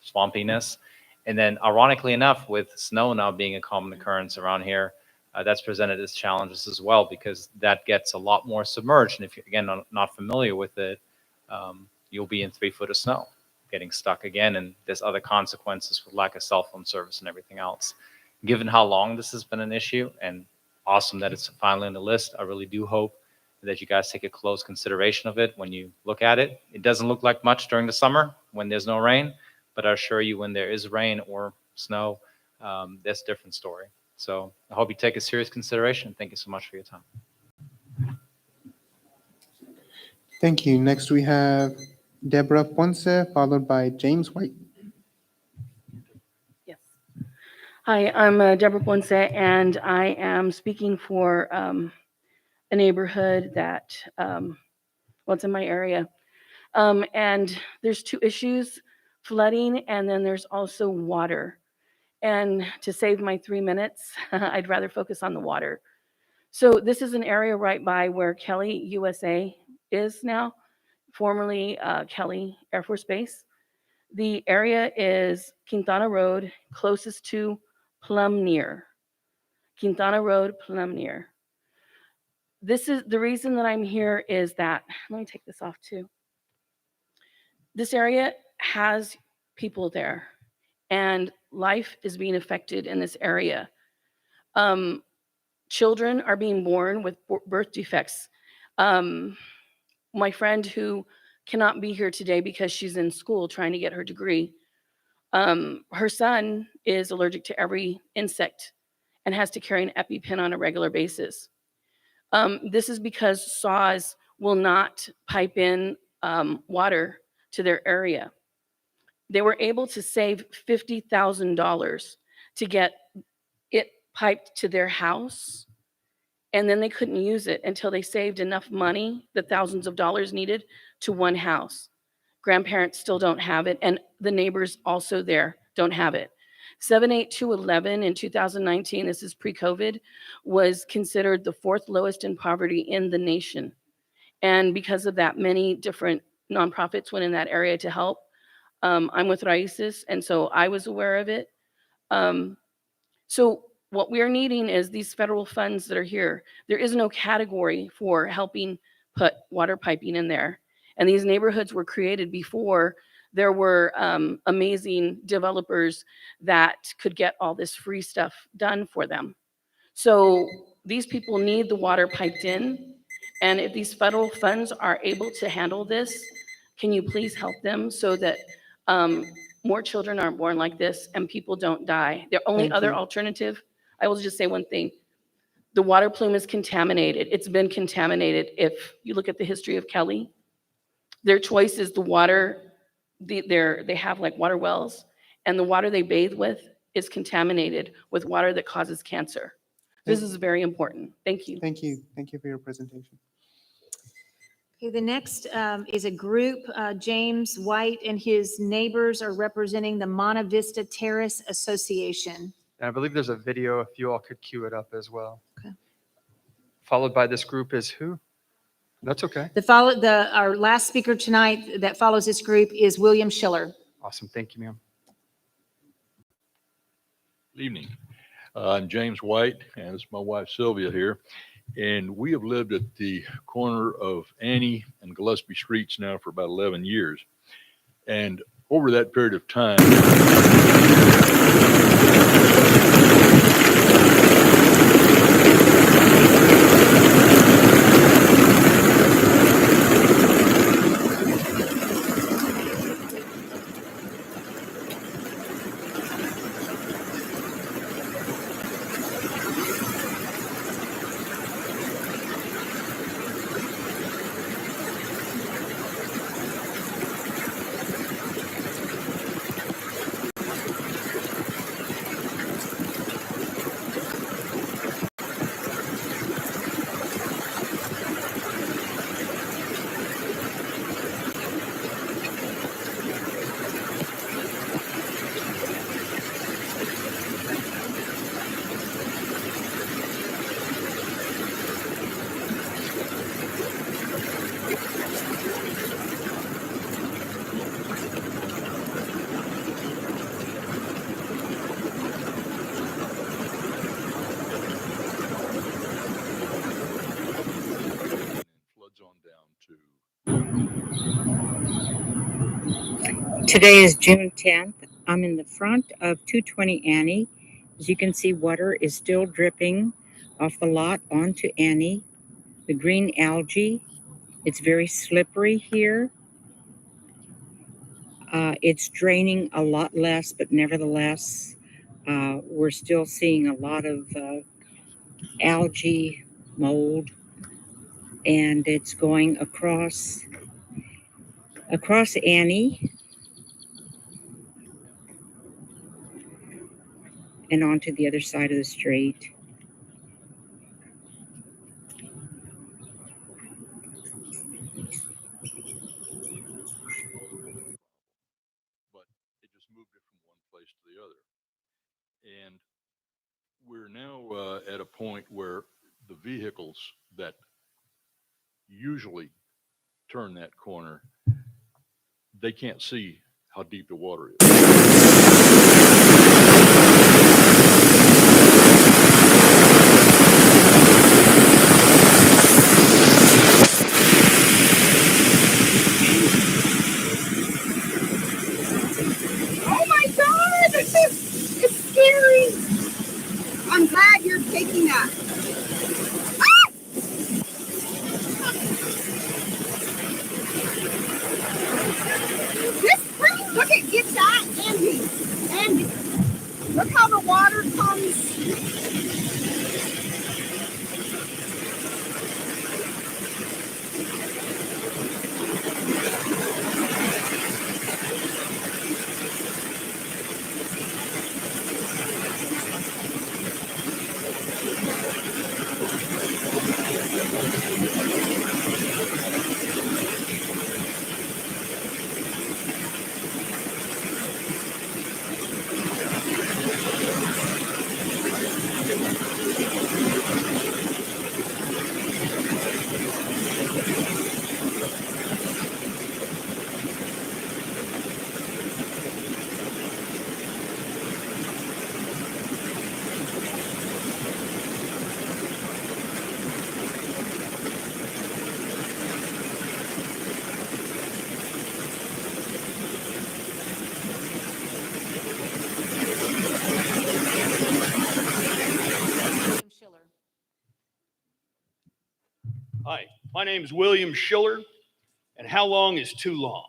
swampiness. And then ironically enough, with snow now being a common occurrence around here, that's presented as challenges as well, because that gets a lot more submerged. And if you're, again, not familiar with it, you'll be in 3 foot of snow, getting stuck again. And there's other consequences with lack of cell phone service and everything else. Given how long this has been an issue, and awesome that it's finally on the list, I really do hope that you guys take a close consideration of it when you look at it. It doesn't look like much during the summer when there's no rain, but I assure you when there is rain or snow, that's a different story. So I hope you take a serious consideration. Thank you so much for your time. Thank you. Next, we have Deborah Ponce, followed by James White. Yes. Hi, I'm Deborah Ponce, and I am speaking for a neighborhood that, it's in my area. And there's 2 issues, flooding, and then there's also water. And to save my 3 minutes, I'd rather focus on the water. So this is an area right by where Kelly USA is now, formerly Kelly Air Force Base. The area is Quintana Road, closest to Plumnier. Quintana Road, Plumnier. This is the reason that I'm here is that, let me take this off too. This area has people there, and life is being affected in this area. Children are being born with birth defects. My friend who cannot be here today because she's in school trying to get her degree, her son is allergic to every insect and has to carry an EpiPen on a regular basis. This is because saws will not pipe in water to their area. They were able to save $50,000 to get it piped to their house, and then they couldn't use it until they saved enough money, the thousands of dollars needed, to one house. Grandparents still don't have it, and the neighbors also there don't have it. 78211 in 2019, this is pre-COVID, was considered the 4th lowest in poverty in the nation. And because of that, many different nonprofits went in that area to help. I'm with Raices, and so I was aware of it. So what we are needing is these federal funds that are here. There is no category for helping put water piping in there. And these neighborhoods were created before there were amazing developers that could get all this free stuff done for them. So these people need the water piped in. And if these federal funds are able to handle this, can you please help them so that more children aren't born like this and people don't die? The only other alternative, I will just say one thing. The water plume is contaminated. It's been contaminated. If you look at the history of Kelly, their choice is the water. They have like water wells, and the water they bathe with is contaminated with water that causes cancer. This is very important. Thank you. Thank you. Thank you for your presentation. Okay, the next is a group. James White and his neighbors are representing the Monte Vista Terrace Association. And I believe there's a video, if you all could cue it up as well. Okay. Followed by this group is who? That's okay. Our last speaker tonight that follows this group is William Schiller. Awesome. Thank you, ma'am. Good evening. I'm James White, and it's my wife Sylvia here. And we have lived at the corner of Annie and Gillespie Streets now for about 11 years. And over that period of time, Today is June 10th. I'm in the front of 220 Annie. As you can see, water is still dripping off the lot onto Annie. The green algae, it's very slippery here. It's draining a lot less, but nevertheless, we're still seeing a lot of algae mold, and it's going across Annie and onto the other side of the street. But it just moved it from one place to the other. And we're now at a point where the vehicles that usually turn that corner, they can't see how deep the water is. Oh my God! It's scary! I'm glad you're taking that. Ah! Look at, get that, Andy. Andy, look how the water comes. Hi, my name is William Schiller, and how long is too long?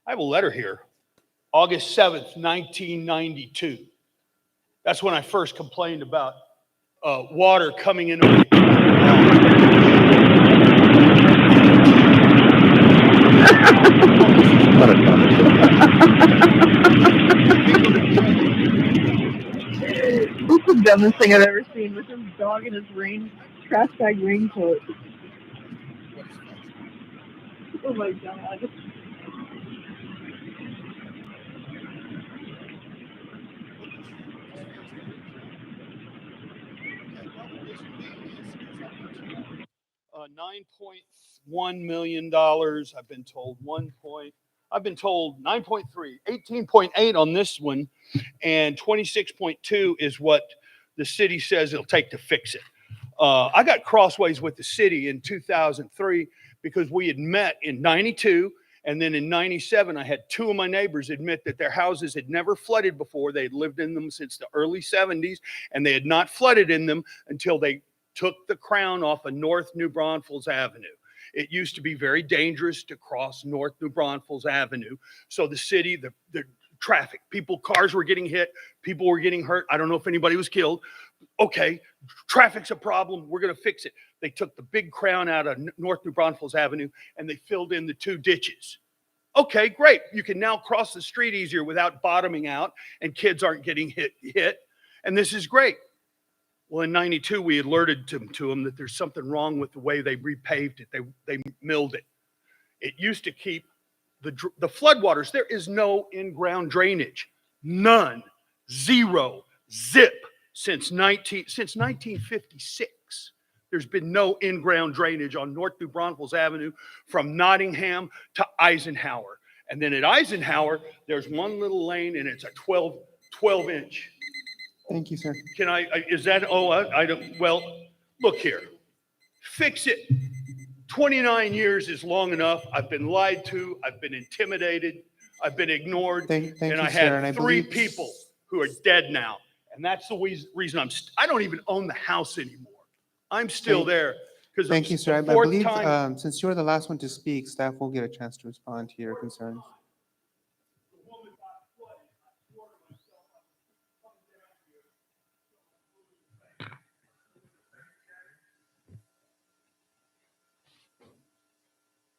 I have a letter here, August 7th, 1992. That's when I first complained about water coming in over the This is the dumbest thing I've ever seen with his dog in his trash bag raincoat. Oh my God. $9.1 million. I've been told I've been told 9.3, 18.8 on this one, and 26.2 is what the city says it'll take to fix it. I got crossways with the city in 2003 because we had met in 92, and then in 97, I had two of my neighbors admit that their houses had never flooded before. They had lived in them since the early 70s, and they had not flooded in them until they took the crown off of North New Braunfels Avenue. It used to be very dangerous to cross North New Braunfels Avenue. So the city, the traffic, cars were getting hit, people were getting hurt. I don't know if anybody was killed. Okay, traffic's a problem, we're gonna fix it. They took the big crown out of North New Braunfels Avenue and they filled in the two ditches. Okay, great. You can now cross the street easier without bottoming out and kids aren't getting hit. And this is great. Well, in 92, we alerted to them that there's something wrong with the way they repaved it. They milled it. It used to keep the floodwaters. There is no in-ground drainage. None. Zero. Zip. Since 1956. There's been no in-ground drainage on North New Braunfels Avenue from Nottingham to Eisenhower. And then at Eisenhower, there's one little lane and it's a 12-inch. Thank you, sir. Can is that, I don't, well, look here. Fix it. 29 years is long enough. I've been lied to. I've been intimidated. I've been ignored. Thank And you, I sir. And I had three believe people who are dead now. And that's the reason I don't even own the house anymore. I'm still Thank- there. Because Thank you, sir. I the fourth believe, time. since you're the last one to speak, staff will get a chance to respond to your concerns.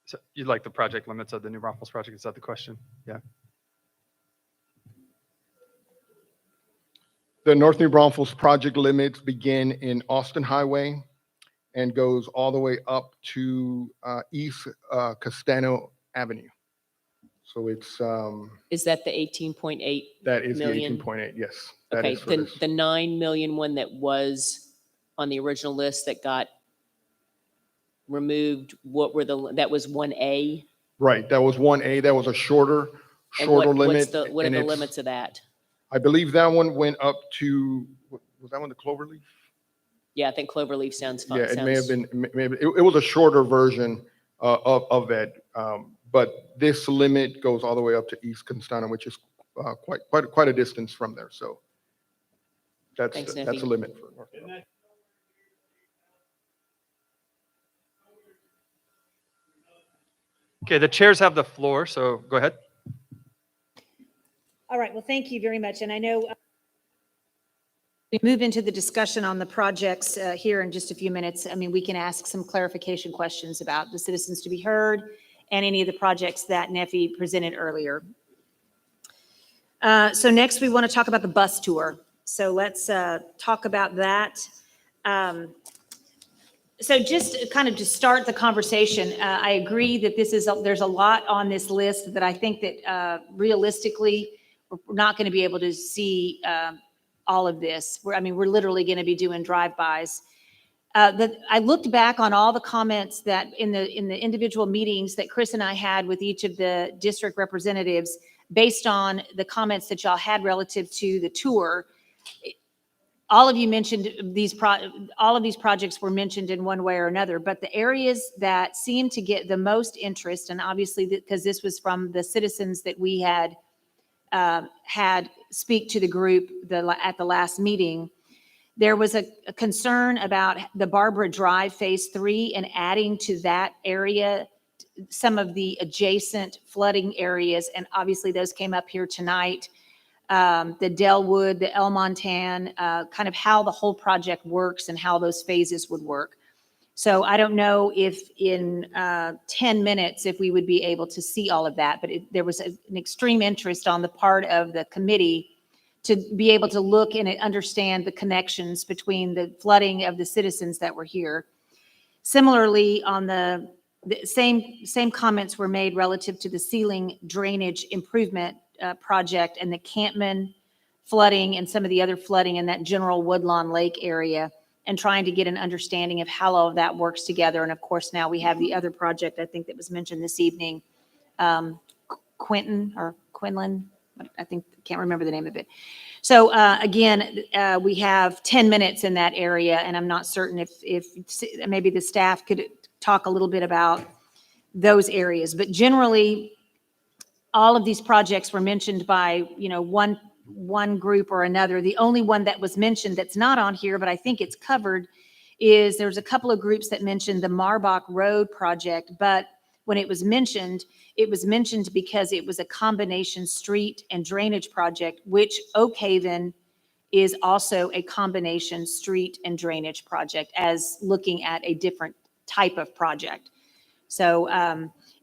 So you like the project limits of the New Braunfels project? Is that the question? Yeah. The North New Braunfels project limits begin in Austin Highway and goes all the way up to East Castano Avenue. So it's, Is that the 18.8 that is the million? 18.8, yes. That Okay, is for the, this. the 9 million one that was on the original list that got removed, that was 1A? Right, that was 1A, that was a shorter And what, limit. what are and the it's- limits of that? I believe that one went up to, was that one the Cloverleaf? Yeah, I think Cloverleaf sounds fun. Yeah, it may have been, it was a shorter version of that. But this limit goes all the way up to East Constantine, which is quite a distance from there. So that's Thanks, that's a Nephi. limit for North Carolina. Okay, the chairs have the floor, so go ahead. All right, well, thank you very much. And I know we move into the discussion on the projects here in just a few minutes. I mean, we can ask some clarification questions about the citizens to be heard and any of the projects that Nephi presented earlier. So next, we want to talk about the bus tour. So let's talk about that. So just kind of to start the conversation, I agree that there's a lot on this list that I think that realistically, we're not going to be able to see all of this. We're literally going to be doing drive-bys. I looked back on all the comments that in the individual meetings that Chris and I had with each of the district representatives, based on the comments that y'all had relative to the tour. All of you mentioned all of these projects were mentioned in one way or another, but the areas that seemed to get the most interest, and obviously because this was from the citizens that we had had speak to the group at the last meeting, there was a concern about the Barbara Drive Phase 3 and adding to that area some of the adjacent flooding areas, and obviously those came up here tonight. The Delwood, the El Montan, kind of how the whole project works and how those phases would work. So I don't know if in 10 minutes, if we would be able to see all of that, but there was an extreme interest on the part of the committee to be able to look and understand the connections between the flooding of the citizens that were here. Similarly, on the same comments were made relative to the ceiling drainage improvement project and the Campman flooding and some of the other flooding in that general Woodlawn Lake area, and trying to get an understanding of how all of that works together. And of course, now we have the other project, I think that was mentioned this evening, Quentin or Quinlan, I think, can't remember the name of it. So again, we have 10 minutes in that area, and I'm not certain if maybe the staff could talk a little bit about those areas. But generally, all of these projects were mentioned by, one group or another. The only one that was mentioned that's not on here, but I think it's covered, is there's a couple of groups that mentioned the Marbach Road project, but when it was mentioned because it was a combination street and drainage project, which Oak Haven is also a combination street and drainage project, as looking at a different type of project. So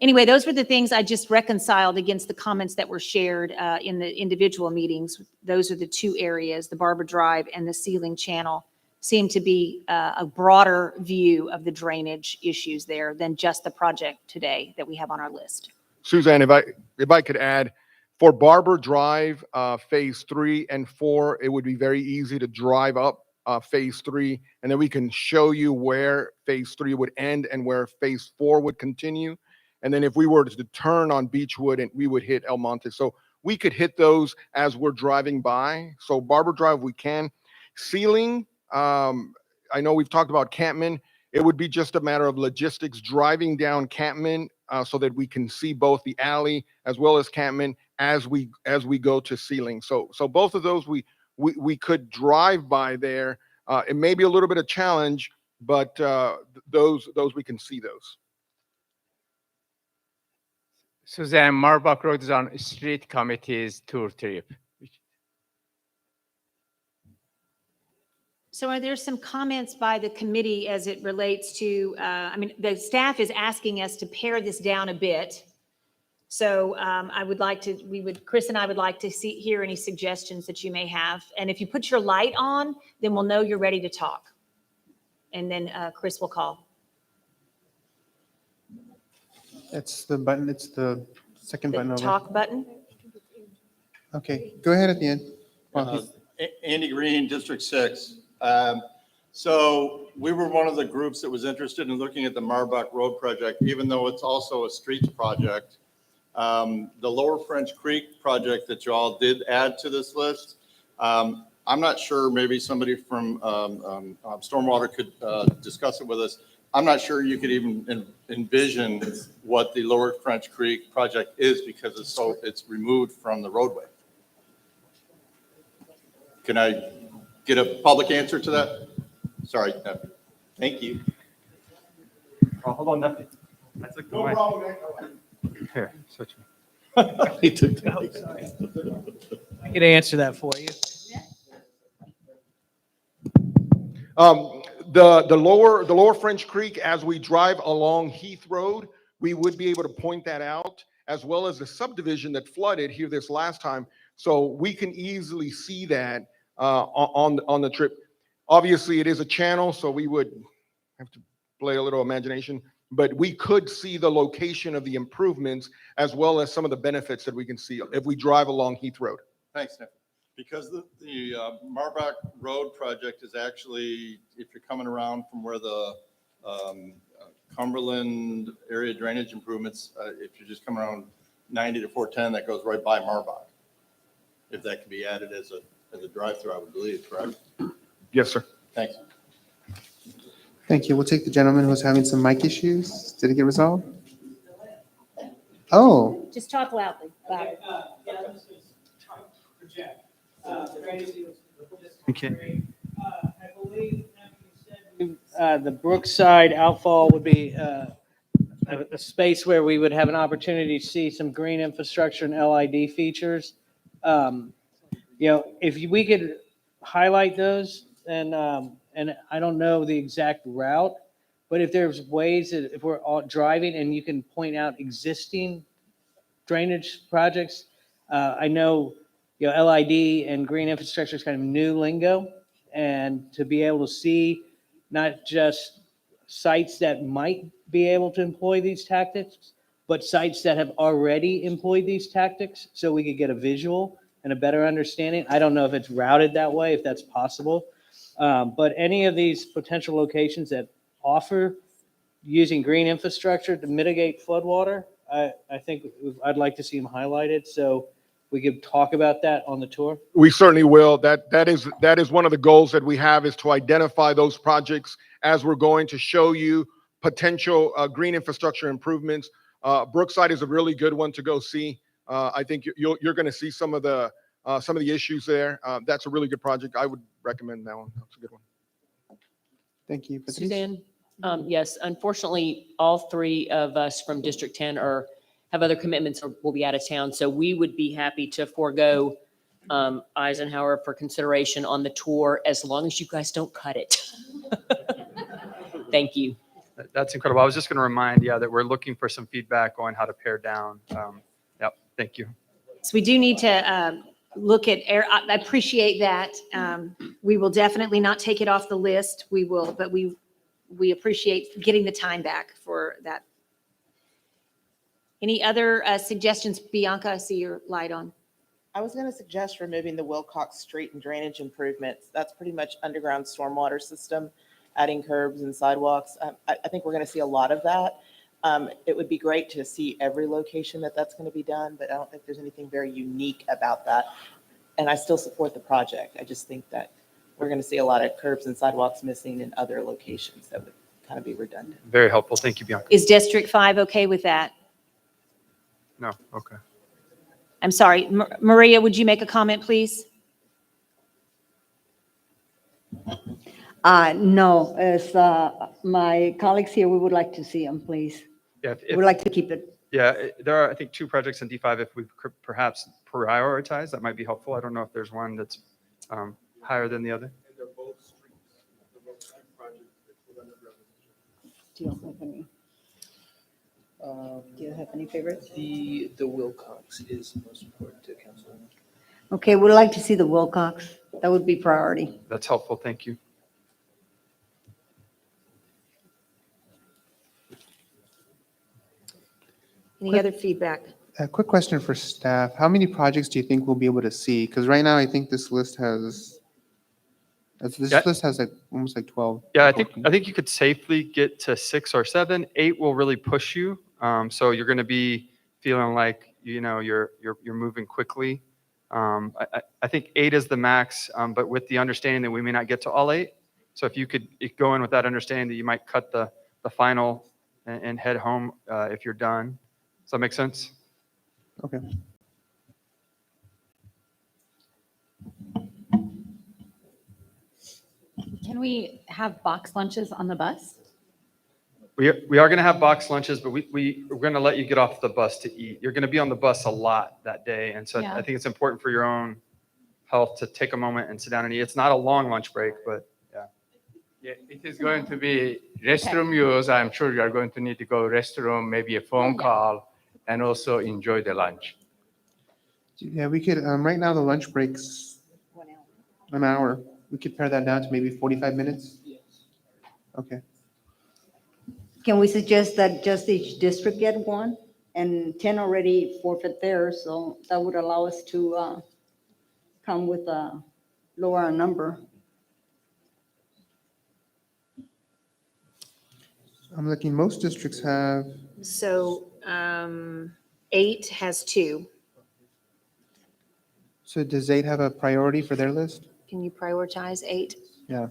anyway, those were the things I just reconciled against the comments that were shared in the individual meetings. Those are the two areas, the Barbara Drive and the ceiling channel, seem to be a broader view of the drainage issues there than just the project today that we have on our list. Suzanne, if I could add, for Barbara Drive, Phase 3 and 4, it would be very easy to drive up Phase 3, and then we can show you where Phase 3 would end and where Phase 4 would continue. And then if we were to turn on Beechwood, and we would hit El Monte. So we could hit those as we're driving by. So Barbara Drive, we can. Ceiling, I know we've talked about Campman. It would be just a matter of logistics driving down Campman so that we can see both the alley as well as Campman as we go to ceiling. So both of those we could drive by there. It may be a little bit of challenge, but those we can see those. Suzanne, Marbach Road is on street committee's tour trip. So are there some comments by the committee as it relates to, I mean, the staff is asking us to pare this down a bit. So I would like to, Chris and I would like to hear any suggestions that you may have. And if you put your light on, then we'll know you're ready to talk. And then Chris will call. It's the button, it's the second button The over. talk button? Okay, go ahead at the end. Andy Green, District 6. So we were one of the groups that was interested in looking at the Marbach Road project, even though it's also a streets project. The Lower French Creek project that you all did add to this list, I'm not sure, maybe somebody from Stormwater could discuss it with us. I'm not sure you could even envision what the Lower French Creek project is because it's removed from the roadway. Can I get a public answer to that? Sorry, Nephi. Thank you. Oh, hold on, Nephi. That's a good way. problem. Here, switch me. He took that. I can answer that for you. The lower French Creek, as we drive along Heath Road, we would be able to point that out, as well as the subdivision that flooded here this last time. So we can easily see that on the trip. Obviously, it is a channel, so we would have to play a little imagination, but we could see the location of the improvements as well as some of the benefits that we can see if we drive along Heath Road. Thanks, Nick. Because the Marbach Road project is actually, if you're coming around from where the Cumberland area drainage improvements, if you're just coming around 90 to 410, that goes right by Marbach. If that can be added as a drive-through, I would believe, correct? Yes, sir. Thanks. Thank you. We'll take the gentleman who's having some mic issues. Did it get resolved? Oh, Just talk loudly. Okay. I believe the Brookside outfall would be a space where we would have an opportunity to see some green infrastructure and LID features. If we could highlight those, and I don't know the exact route, but if there's ways that if we're all driving and you can point out existing drainage projects, I know, LID and green infrastructure is kind of new lingo, and to be able to see not just sites that might be able to employ these tactics, but sites that have already employed these tactics, so we could get a visual and a better understanding. I don't know if it's routed that way, if that's possible, but any of these potential locations that offer using green infrastructure to mitigate floodwater, I think I'd like to see them highlighted, so we could talk about that on the tour. We certainly will. That is one of the goals that we have, is to identify those projects as we're going to show you potential green infrastructure improvements. Brookside is a really good one to go see. I think you're going to see some of the issues there. That's a really good project. I would recommend that one. That's a good one. thank you. Patrice? Suzanne? Yes, unfortunately, all three of us from District 10 have other commitments or will be out of town. So we would be happy to forego Eisenhower for consideration on the tour as long as you guys don't cut it. Thank you. That's incredible. I was just going to remind, that we're looking for some feedback on how to pare down. Yep, thank you. So we do need to look at air. I appreciate that. We will definitely not take it off the list. We will, but we appreciate getting the time back for that. Any other suggestions? Bianca, I see your light on. I was going to suggest removing the Wilcox Street and drainage improvements. That's pretty much underground stormwater system, adding curbs and sidewalks. I think we're going to see a lot of that. It would be great to see every location that's going to be done, but I don't think there's anything very unique about that. And I still support the project. I just think that we're going to see a lot of curbs and sidewalks missing in other locations that would kind of be redundant. Very helpful. Thank you, Bianca. Is District 5 okay with that? No, okay. I'm sorry, Maria, would you make a comment, please? No, as my colleagues here, we would like to see them, please. Yeah, We would like to keep it. Yeah, there are, I think, 2 projects in D5. If we could perhaps prioritize, that might be helpful. I don't know if there's one that's higher than the other. Do you have any? Do you have any favorites? The Wilcox is the most important to council. Okay, we'd like to see the Wilcox. That would be priority. That's helpful. Thank you. Any other feedback? A quick question for staff. How many projects do you think we'll be able to see? Because right now, I think this list has, Yeah. list has like almost like 12. Yeah, I think you could safely get to 6 or 7. 8 will really push you. So you're going to be feeling like, you know, you're moving quickly. I think 8 is the max, but with the understanding that we may not get to all 8. So if you could go in with that understanding that you might cut the final and head home if you're done. Does that make sense? Okay. Can we have box lunches on the bus? We are going to have box lunches, but we're going to let you get off the bus to eat. You're going to be on the bus a lot that day. And so Yeah. I think it's important for your own health to take a moment and sit down and eat. It's not a long lunch break, but yeah. Yeah, it is going to be restroom use. I'm sure you are going to need to go restroom, maybe a phone call, and also enjoy the lunch. Yeah, we could, right now the lunch break's 1 hour. We could pare that down to maybe 45 minutes? Okay. Can we suggest that just each district get one? And 10 already forfeit theirs, so that would allow us to come with a lower number. I'm looking, most districts have, So 8 has 2. so does 8 have a priority for their list? Can you prioritize 8? Yeah.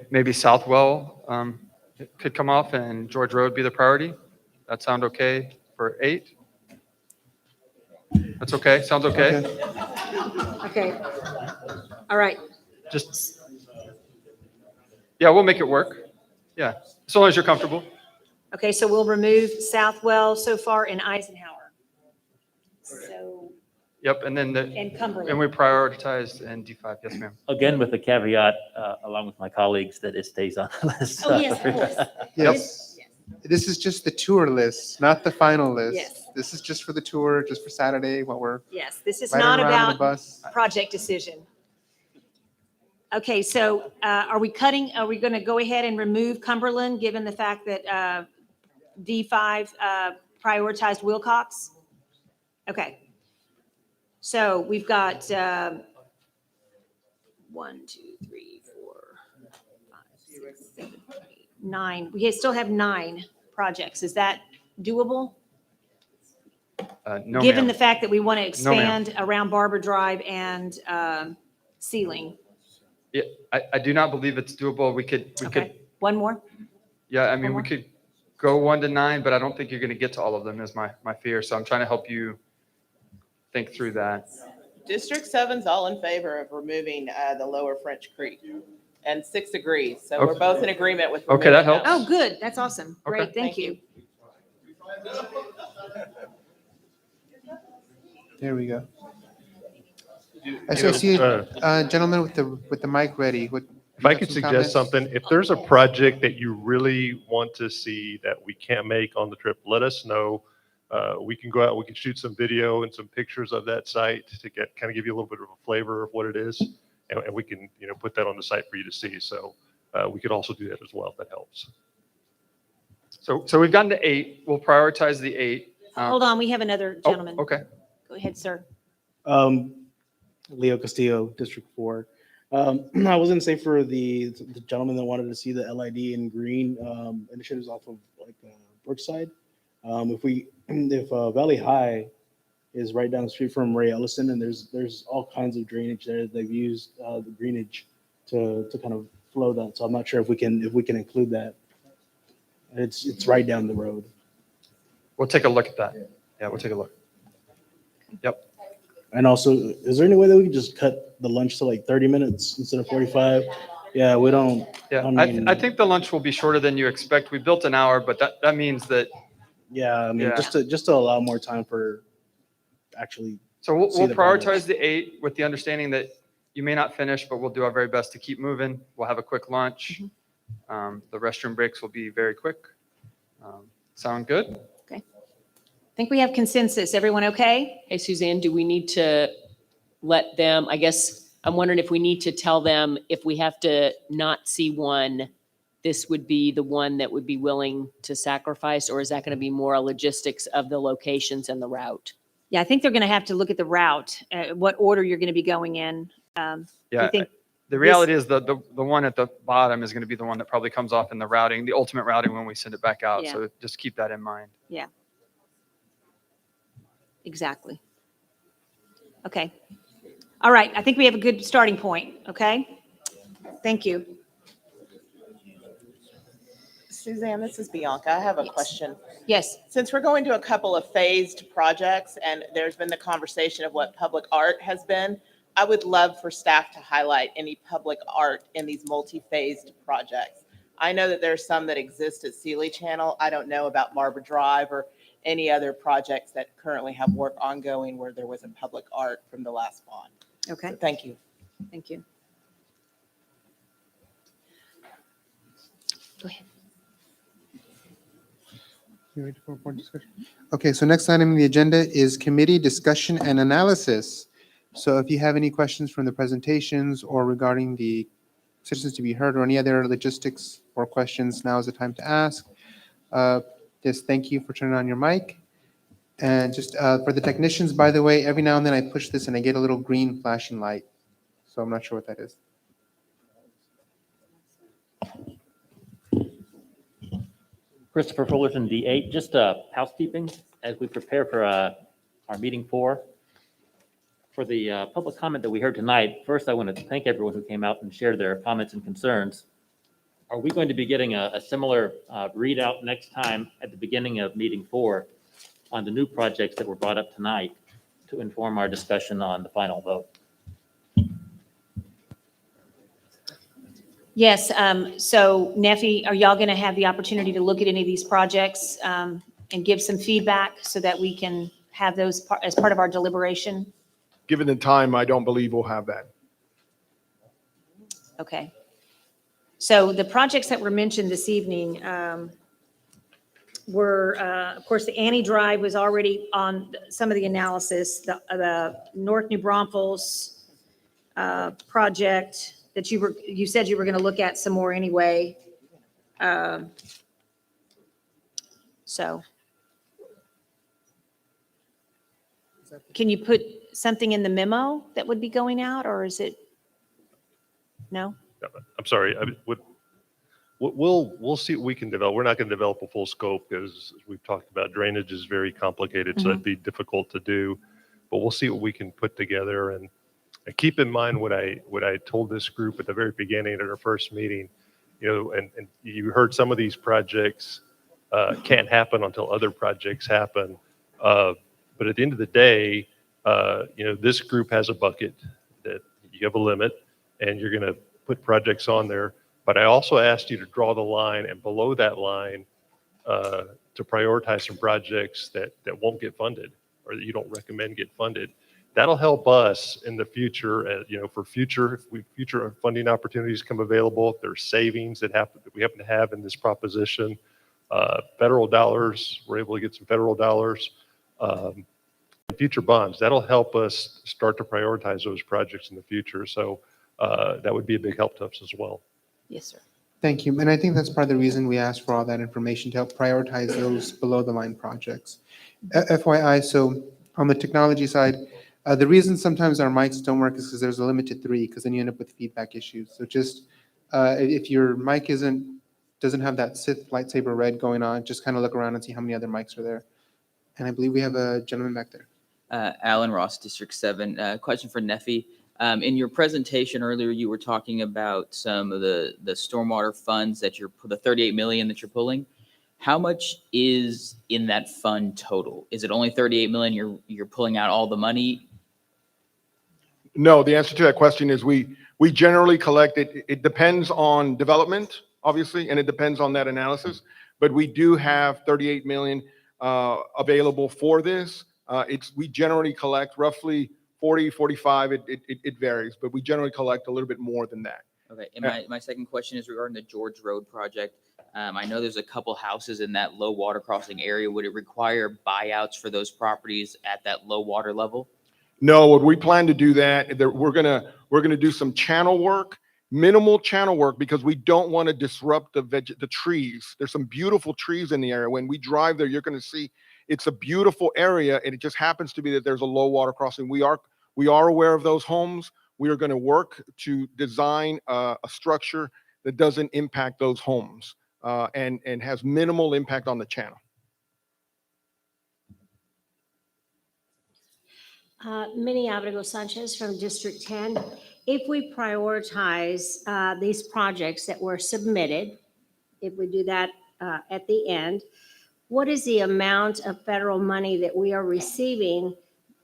Maybe Southwell could come off and George Road be the priority. That sound okay for 8? That's okay? Sounds okay? Okay. All right. Just, yeah, we'll make it work. Yeah, as long as you're comfortable. Okay, so we'll remove Southwell so far in Eisenhower. So, Yep, and then And Cumberland. and we prioritized in D5. Yes, ma'am. Again, with the caveat, along with my colleagues, that it stays on the list. Oh, yes, of course. Yes. This is just the tour list, not the final list. Yes. This is just for the tour, just for Saturday, what we're. Yes, this is riding not around on the about bus. project decision. Okay, so are we going to go ahead and remove Cumberland, given the fact that D5 prioritized Wilcox? Okay. So we've got 1, 2, 3, 4, 5, 6, 7, 8, 9. We still have 9 projects. Is that doable? No, Given ma'am. the fact that we want to No, ma'am. expand around Barber Drive and Sealing. Yeah, I do not believe it's doable. We could, Okay, one more? yeah, I mean, more? we could go 1 to 9, but I don't think you're going to get to all of them is my fear. So I'm trying to help you think through that. District 7's all in favor of removing the lower French Creek, and 6 agrees. So we're Okay. both in agreement with. Okay, that removing helps. Oh, good. That's awesome. Great, thank you. There we go. I see a gentleman with the mic ready. If I could suggest something, if there's a project that you really want to see that we can't make on the trip, let us know. We can go out, we can shoot some video and some pictures of that site to kind of give you a little bit of a flavor of what it is. And we can, put that on the site for you to see. So we could also do that as well, if that helps. So we've gotten to 8. We'll prioritize the 8. Hold on, we have another gentleman. Okay. Go ahead, sir. Leo Castillo, District 4. I was going to say for the gentleman that wanted to see the LID in green initiatives off of Brookside. If Valley High is right down the street from Ray Ellison, and there's all kinds of drainage there. They've used the greenage to kind of flow that. So I'm not sure if we can include that It's right down the road. We'll take a look at that. Yeah, we'll take a look. Yep. And also, is there any way that we could just cut the lunch to like 30 minutes instead of 45? Yeah, we don't. Yeah, I mean, I think the lunch will be shorter than you expect. We built an hour, but that means that, yeah, I mean, Yeah. just to allow more time for actually. so we'll See the prioritize progress. the 8 with the understanding that you may not finish, but we'll do our very best to keep moving. We'll have a quick lunch. The restroom breaks will be very quick. Sound good? I think we have consensus. Everyone okay? Hey, Suzanne, do we need to let them, I guess, I'm wondering if we need to tell them if we have to not see one, this would be the one that would be willing to sacrifice, or is that going to be more a logistics of the locations and the route? Yeah, I think they're going to have to look at the route, what order you're going to be going in. Do Yeah. you think The reality is the one at the bottom is going to be the one that probably comes off in the routing, the ultimate routing when we send it back out. Yeah. So just keep that in mind. Yeah. Exactly. Okay. All right. I think we have a good starting point. Okay. Thank you. Suzanne, this is Bianca. I have a Yes. question. Yes. Since we're going to a couple of phased projects and there's been the conversation of what public art has been, I would love for staff to highlight any public art in these multi-phased projects. I know that there's some that exist at Sealy Channel. I don't know about Barbara Drive or any other projects that currently have work ongoing where there was a public art from the last bond. Okay. So thank you. Thank you. Go ahead. You ready for board discussion? Okay, so next item on the agenda is committee discussion and analysis. So if you have any questions from the presentations or regarding the citizens to be heard or any other logistics or questions, now is the time to ask. Just thank you for turning on your mic. And just for the technicians, by the way, every now and then I push this and I get a little green flashing light. So I'm not sure what that is. Christopher Fullerton, D8, just housekeeping as we prepare for our meeting 4. For the public comment that we heard tonight, first I want to thank everyone who came out and shared their comments and concerns. Are we going to be getting a similar readout next time at the beginning of meeting 4 on the new projects that were brought up tonight to inform our discussion on the final vote? Yes. So Neffy, are y'all going to have the opportunity to look at any of these projects and give some feedback so that we can have those as part of our deliberation? Given the time, I don't believe we'll have that. Okay. So the projects that were mentioned this evening were, of course, the Annie Drive was already on some of the analysis, the North New Braunfels project that you said you were going to look at some more anyway. So can you put something in the memo that would be going out, or is it? No? I'm sorry. We'll see what we can develop. We're not going to develop a full scope because we've talked about drainage is very complicated, so it'd be difficult to do. But we'll see what we can put together. And keep in mind what I told this group at the very beginning at our first meeting. You know, and you heard some of these projects can't happen until other projects happen. But at the end of the day, you know, this group has a bucket that you have a limit, and you're going to put projects on there. But I also asked you to draw the line, and below that line, to prioritize some projects that won't get funded or that you don't recommend get funded. That'll help us in the future, you know, for future funding opportunities come available. If there's savings that we happen to have in this proposition, federal dollars, we're able to get some federal dollars, future bonds. That'll help us start to prioritize those projects in the future. So that would be a big help to us as well. Yes, sir. Thank you. And I think that's part of the reason we asked for all that information to help prioritize those below the line projects. FYI, so on the technology side, the reason sometimes our mics don't work is because there's a limit to 3, because then you end up with feedback issues. So just if your mic doesn't have that Sith lightsaber red going on, just kind of look around and see how many other mics are there. And I believe we have a gentleman back there. Alan Ross, District 7. Question for Neffy. In your presentation earlier, you were talking about some of the stormwater funds that the 38 million that you're pulling. How much is in that fund total? Is it only 38 million? You're pulling out all the money? No, the answer to that question is we generally collect it. It depends on development, obviously, and it depends on that analysis. But we do have 38 million available for this. We generally collect roughly 40, 45. It varies, but we generally collect a little bit more than that. Okay, and my second question is regarding the George Road project. I know there's a couple houses in that low water crossing area. Would it require buyouts for those properties at that low water level? No, what we plan to do we're gonna do some channel work, minimal channel work, because we don't want to disrupt the trees. There's some beautiful trees in the area. When we drive there, you're gonna see it's a beautiful area, and it just happens to be that there's a low water crossing. We are aware of those homes. We are going to work to design a structure that doesn't impact those homes and has minimal impact on the channel. Minnie Abrego Sanchez from District 10. If we prioritize these projects that were submitted, if we do that at the end, what is the amount of federal money that we are receiving,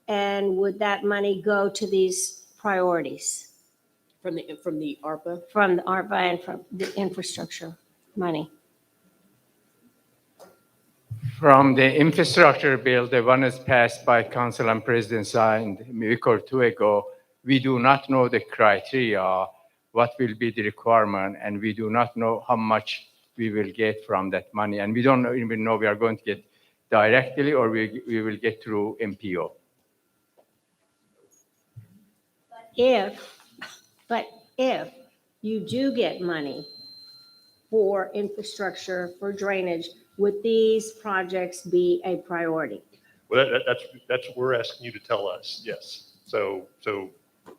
and would that money go to these priorities? From the ARPA? From the ARPA and from the infrastructure money. From the infrastructure bill, the one that's passed by council and president signed a week or two ago, we do not know the criteria, what will be the requirement, and we do not know how much we will get from that money. And we don't even know we are going to get directly or we will get through MPO. But if you do get money for infrastructure, for drainage, would these projects be a priority? Well, that's what we're asking you to tell us, yes. So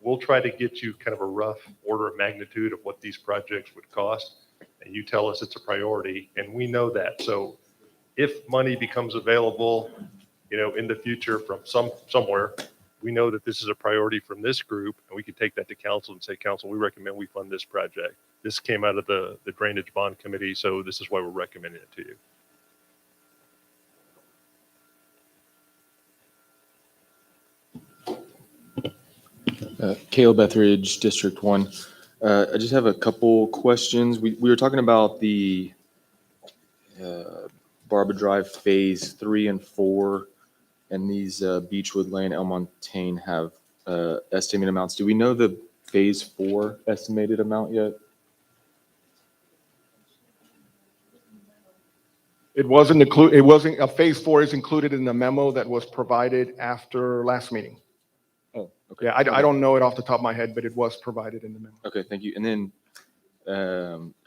we'll try to get you kind of a rough order of magnitude of what these projects would cost, and you tell us it's a priority, and we know that. So if money becomes available, in the future from somewhere, we know that this is a priority from this group, and we can take that to council and say, council, we recommend we fund this project. This came out of the Drainage Bond Committee, so this is why we're recommending it to you. Caleb Etheridge, District 1. I just have a couple questions. We were talking about the Barbara Drive Phase 3 and 4, and these Beechwood Lane, El Montaigne have estimated amounts. Do we know the Phase 4 estimated amount yet? It wasn't included. It wasn't. Phase 4 is included in the memo that was provided after last meeting. Oh, okay. Yeah, I don't know it off the top of my head, but it was provided in the memo. Okay, thank you. And then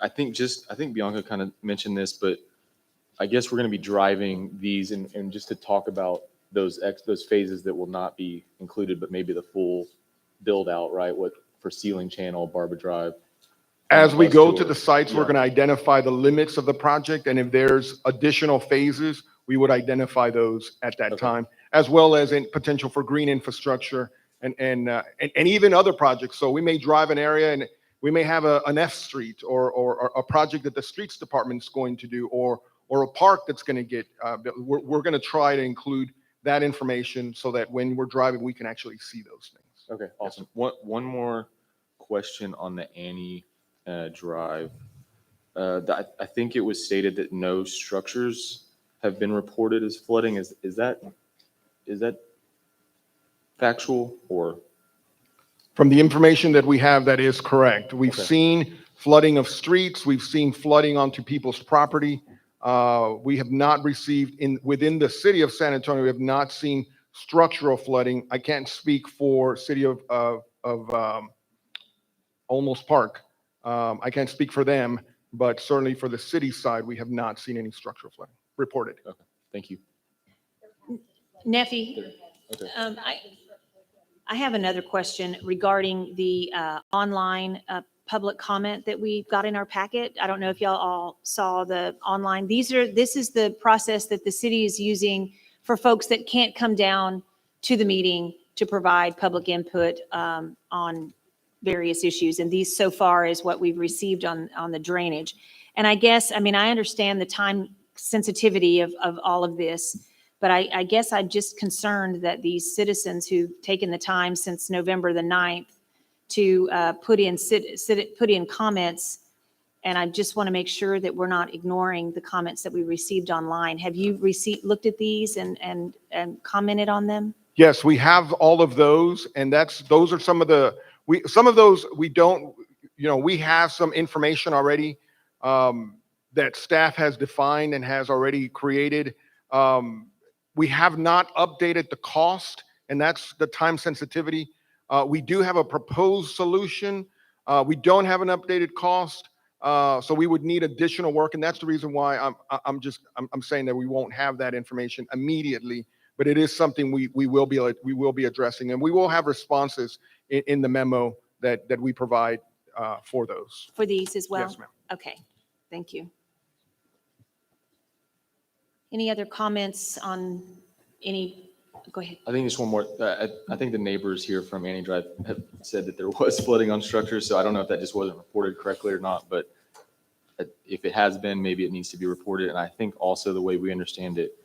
I think Bianca kind of mentioned this, but I guess we're going to be driving these and just to talk about those phases that will not be included, but maybe the full build out, right? What for Ceiling Channel, Barbara Drive. As we go to the sites, we're going to identify the limits of the project, and if there's additional phases, we would identify those at that time, as well as in potential for green infrastructure and even other projects. So we may drive an area and we may have an F street or a project that the streets department is going to do, or a park that's going to get. We're going to try to include that information so that when we're driving, we can actually see those things. Okay, awesome. One more question on the Annie Drive. I think it was stated that no structures have been reported as flooding. Is that factual or? From the information that we have, that is correct. We've seen flooding of streets. We've seen flooding onto people's property. We have not received within the city of San Antonio. We have not seen structural flooding. I can't speak for city of Olmos Park. I can't speak for them, but certainly for the city side, we have not seen any structural flooding reported. Okay, thank you. Neffy, I have another question regarding the online public comment that we got in our packet. I don't know if y'all all saw the online. This is the process that the city is using for folks that can't come down to the meeting to provide public input on various issues. And these so far is what we've received on the drainage. And I guess, I mean, I understand the time sensitivity of all of this. But I guess I'm just concerned that these citizens who've taken the time since November the 9th to put in comments, and I just want to make sure that we're not ignoring the comments that we received online. Have you looked at these and commented on them? Yes, we have all of those, and those are some of those we don't, we have some information already that staff has defined and has already created. We have not updated the cost, and that's the time sensitivity. We do have a proposed solution. We don't have an updated cost, so we would need additional work, and that's the reason why I'm saying that we won't have that information immediately. But it is something we will be addressing, and we will have responses in the memo that we provide for those. For these as well? Yes, ma'am. Okay, thank you. Any other comments on go ahead. I think just one more. I think the neighbors here from Annie Drive have said that there was flooding on structures, so I don't know if that just wasn't reported correctly or not, but if it has been, maybe it needs to be reported. And I think also the way we understand it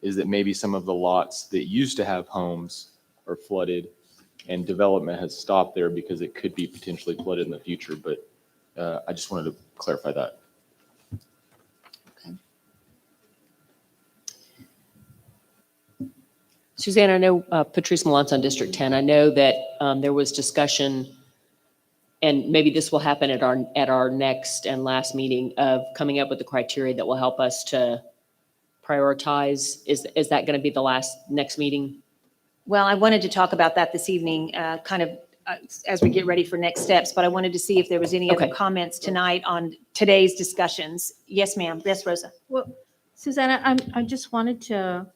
is that maybe some of the lots that used to have homes are flooded and development has stopped there because it could be potentially flooded in the future. But I just wanted to clarify that. Suzanne, I know Patrice Malance on District 10. I know that there was discussion, and maybe this will happen at our next and last meeting, of coming up with the criteria that will help us to prioritize. Is that going to be the next meeting? Well, I wanted to talk about that this evening, as we get ready for next steps, but I wanted to see if there was any other comments tonight on today's discussions. Yes, ma'am. Yes, Rosa. Well, Susanna, I just wanted to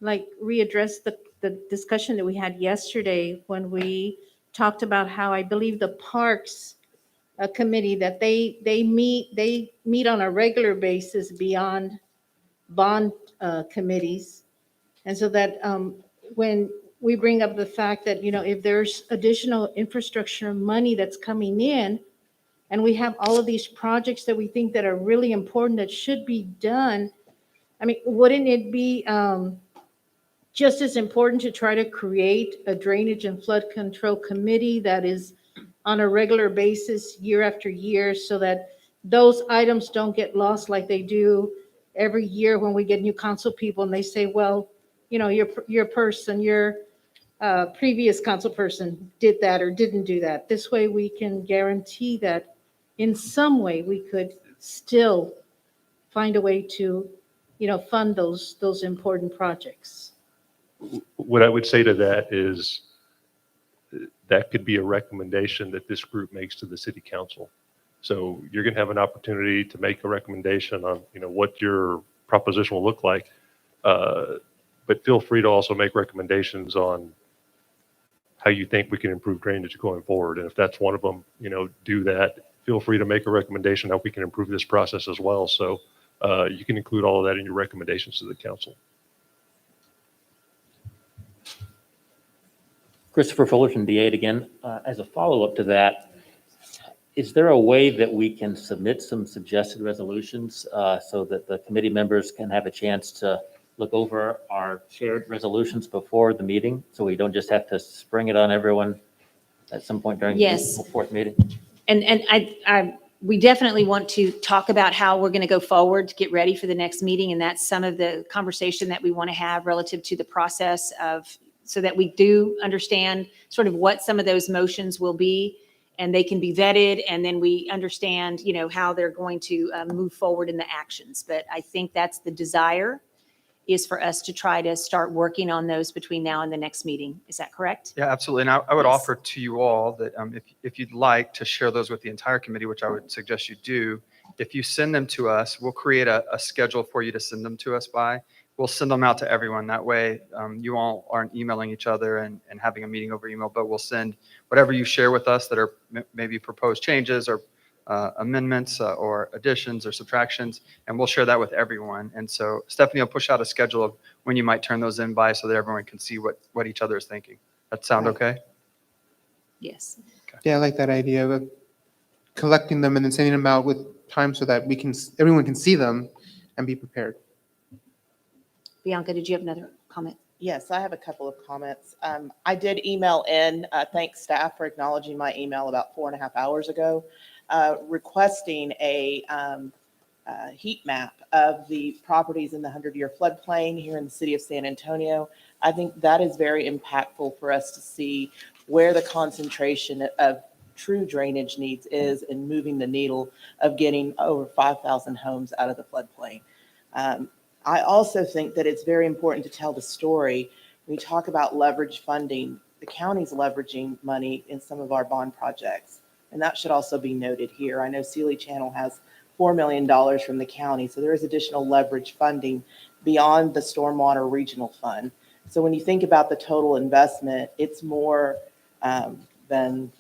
readdress the discussion that we had yesterday when we talked about how I believe the Parks Committee, that they meet on a regular basis beyond bond committees. And so that when we bring up the fact that, if there's additional infrastructure money that's coming in, and we have all of these projects that we think that are really important that should be done, I mean, wouldn't it be just as important to try to create a drainage and flood control committee that is on a regular basis year after year, so that those items don't get lost like they do every year when we get new council people and they say, well, your previous council person did that or didn't do that. This way we can guarantee that in some way we could still find a way to, fund those important projects. What I would say to that is that could be a recommendation that this group makes to the city council. So you're going to have an opportunity to make a recommendation on, what your proposition will look like. But feel free to also make recommendations on how you think we can improve drainage going forward. And if that's one of them, do that. Feel free to make a recommendation how we can improve this process as well. So you can include all of that in your recommendations to the council. Christopher Fullerton, D8 again. As a follow-up to that, is there a way that we can submit some suggested resolutions so that the committee members can have a chance to look over our shared resolutions before the meeting, so we don't just have to spring it on everyone at some point during the fourth meeting? And we definitely want to talk about how we're going to go forward to get ready for the next meeting, and that's some of the conversation that we want to have relative to the process so that we do understand sort of what some of those motions will be, and they can be vetted, and then we understand, how they're going to move forward in the actions. But I think that's the desire, is for us to try to start working on those between now and the next meeting. Is that correct? Yeah, absolutely. And I would offer to you all that if you'd like to share those with the entire committee, which I would suggest you do, if you send them to us, we'll create a schedule for you to send them to us by. We'll send them out to everyone. That way you all aren't emailing each other and having a meeting over email, but we'll send whatever you share with us that are maybe proposed changes or amendments or additions or subtractions, and we'll share that with everyone. And so Stephanie will push out a schedule of when you might turn those in by, so that everyone can see what each other is thinking. That sound okay? Yes. Okay. Yeah, I like that idea of collecting them and then sending them out with time so that everyone can see them. and be prepared. Bianca, did you have another comment? Yes, I have a couple of comments. I did email in, thanks staff for acknowledging my email about 4.5 hours ago, requesting a heat map of the properties in the 100-year floodplain here in the city of San Antonio. I think that is very impactful for us to see where the concentration of true drainage needs is in moving the needle of getting over 5,000 homes out of the floodplain. I also think that it's very important to tell the story. When we talk about leverage funding, the county's leveraging money in some of our bond projects, and that should also be noted here. I know Sealy Channel has $4 million from the county, so there is additional leverage funding beyond the Stormwater Regional Fund. So when you think about the total investment, it's more than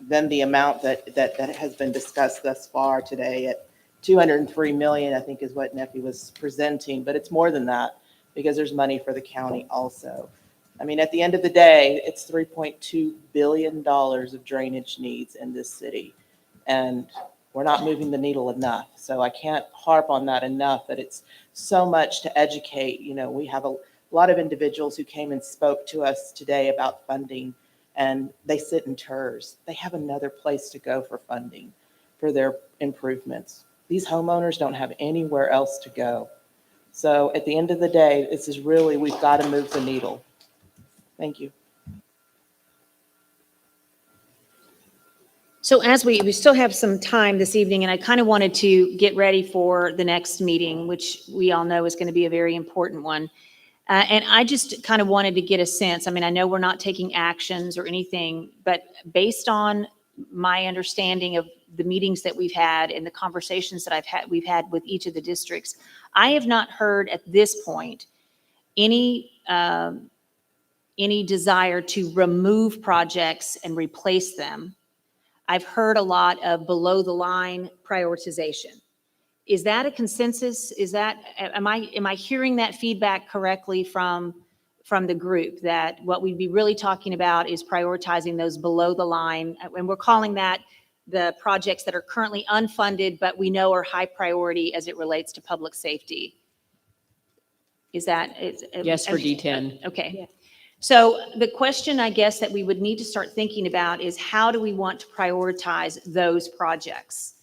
the amount that has been discussed thus far today at 203 million, I think is what Neffy was presenting, but it's more than that because there's money for the county also. I mean, at the end of the day, it's $3.2 billion of drainage needs in this city, and we're not moving the needle enough. So I can't harp on that enough, that it's so much to educate. You know, we have a lot of individuals who came and spoke to us today about funding, and they sit in TERS. They have another place to go for funding for their improvements. These homeowners don't have anywhere else to go. So at the end of the day, this is really, we've got to move the needle. Thank you. So as we still have some time this evening, and I kind of wanted to get ready for the next meeting, which we all know is going to be a very important one. And I just kind of wanted to get a sense. I mean, I know we're not taking actions or anything, but based on my understanding of the meetings that we've had and the conversations that we've had with each of the districts, I have not heard at this point any desire to remove projects and replace them. I've heard a lot of below the line prioritization. Is that a consensus? Am I hearing that feedback correctly from the group, that what we'd be really talking about is prioritizing those below the line, and we're calling that the projects that are currently unfunded, but we know are high priority as it relates to public safety? Is that? Yes, for D10. Okay. So the question, I guess, that we would need to start thinking about is how do we want to prioritize those projects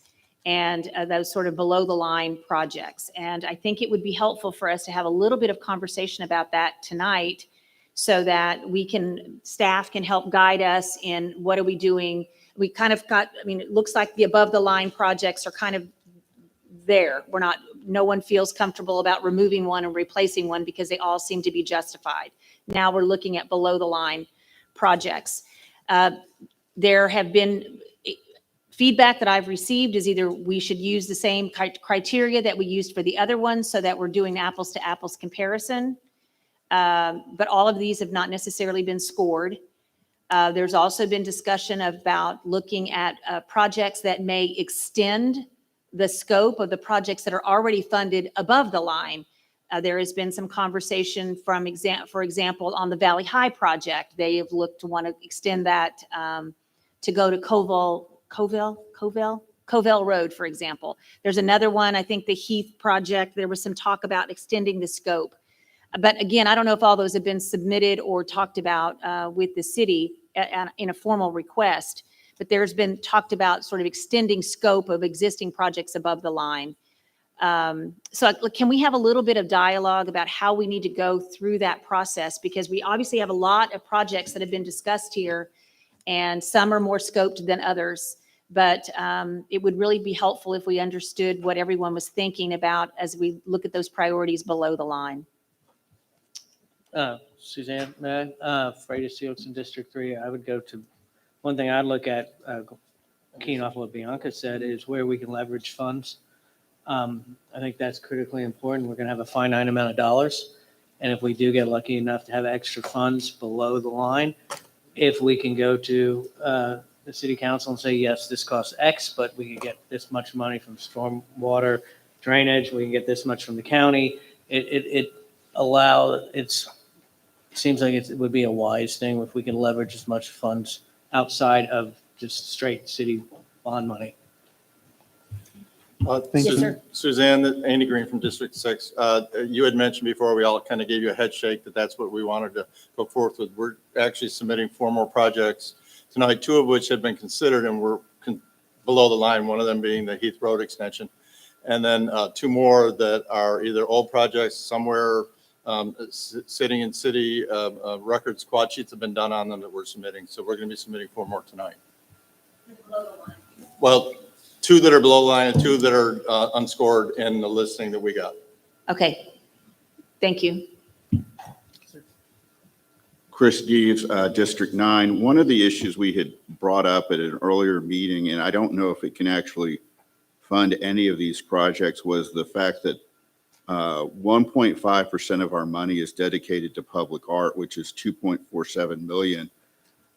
and those sort of below the line projects? And I think it would be helpful for us to have a little bit of conversation about that tonight so that staff can help guide us in what are we doing. We kind of it looks like the above the line projects are kind of there. No one feels comfortable about removing one and replacing one because they all seem to be justified. Now we're looking at below the line projects. There have been feedback that I've received is either we should use the same criteria that we used for the other ones so that we're doing apples to apples comparison. But all of these have not necessarily been scored. There's also been discussion about looking at projects that may extend the scope of the projects that are already funded above the line. There has been some conversation for example, on the Valley High project. They have looked to want to extend that to go to Covell Road, for example. There's another one, I think the Heath project, there was some talk about extending the scope. But again, I don't know if all those have been submitted or talked about with the city in a formal request, but there's been talked about sort of extending scope of existing projects above the line. So can we have a little bit of dialogue about how we need to go through that process? Because we obviously have a lot of projects that have been discussed here, and some are more scoped than others. But it would really be helpful if we understood what everyone was thinking about as we look at those priorities below the line. Suzanne, may I? Freitas Felix District 3, I would go to, one thing I'd look at, keying off what Bianca said, is where we can leverage funds. I think that's critically important. We're going to have a finite amount of dollars. And if we do get lucky enough to have extra funds below the line, if we can go to the city council and say, yes, this costs X, but we can get this much money from stormwater drainage, we can get this much from the county. It seems like it would be a wise thing if we can leverage as much funds outside of just straight city bond money. Thank Yes, you. sir. Suzanne, Andy Green from District 6. You had mentioned before, we all kind of gave you a head shake that that's what we wanted to go forth with. We're actually submitting 4 more projects tonight, 2 of which had been considered and were below the line, one of them being the Heath Road extension. And then 2 more that are either old projects somewhere sitting in city records, quad sheets have been done on them that we're submitting. So we're going to be submitting 4 more tonight. Well, 2 that are below the line and 2 that are unscored in the listing that we got. Okay. Thank you. Chris Deves, District 9. One of the issues we had brought up at an earlier meeting, and I don't know if it can actually fund any of these projects, was the fact that 1.5% of our money is dedicated to public art, which is 2.47 million.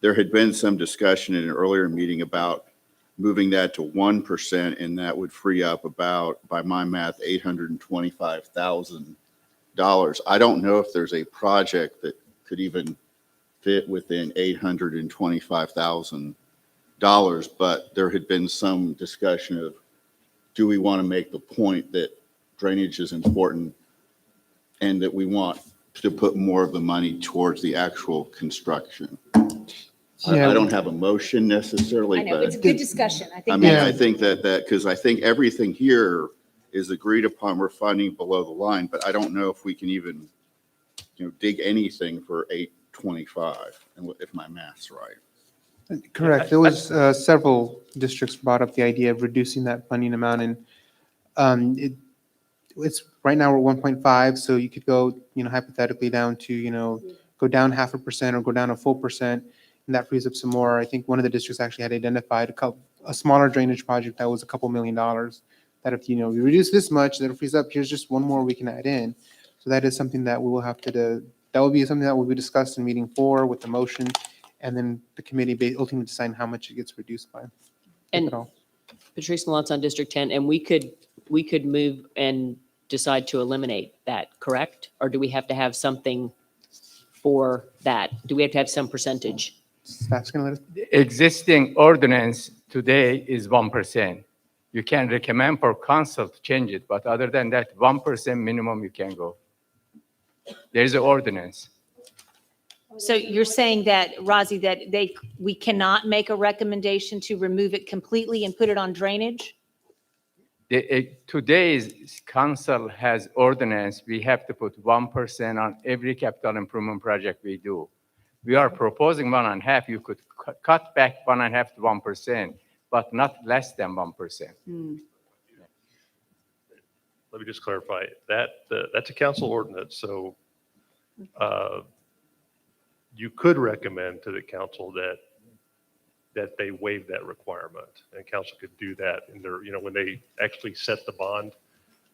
There had been some discussion in an earlier meeting about moving that to 1%, and that would free up about, by my math, $825,000. I don't know if there's a project that could even fit within $825,000, but there had been some discussion of, do we want to make the point that drainage is important and that we want to put more of the money towards the actual construction? Yeah. I don't have a motion necessarily, I know, it's a but good discussion. I I think mean, that's, I think that because I think everything here is agreed upon, we're funding below the line, but I don't know if we can even, dig anything for 825, and if my math's right. Correct. There was several districts brought up the idea of reducing that funding amount, and it's right now we're at 1.5, so you could go, hypothetically down to, go down 0.5% or go down a full percent, and that frees up some more. I think one of the districts actually had identified a smaller drainage project that was a couple $1 million. That if we reduce this much, that frees up. Here's just one more we can add in. So that is something that we will have to do. That will be something that will be discussed in meeting 4 with the motion, and then the committee ultimately decide how much it gets reduced by. And Patrice Malone's on District 10, and we could move and decide to eliminate that, correct? Or do we have to have something for that? Do we have to have some percentage? That's going to let us. The existing ordinance today is 1%. You can recommend for council to change it, but other than that, 1% minimum you can go. There's an ordinance. so you're saying that, Razi, that we cannot make a recommendation to remove it completely and put it on drainage? Today's council has ordinance, we have to put 1% on every capital improvement project we do. We are proposing 1.5%. You could cut back 1.5% to 1%, but not less than 1%. Let me just clarify that's a council ordinance. So you could recommend to the council that they waive that requirement, and council could do that in their, when they actually set the bond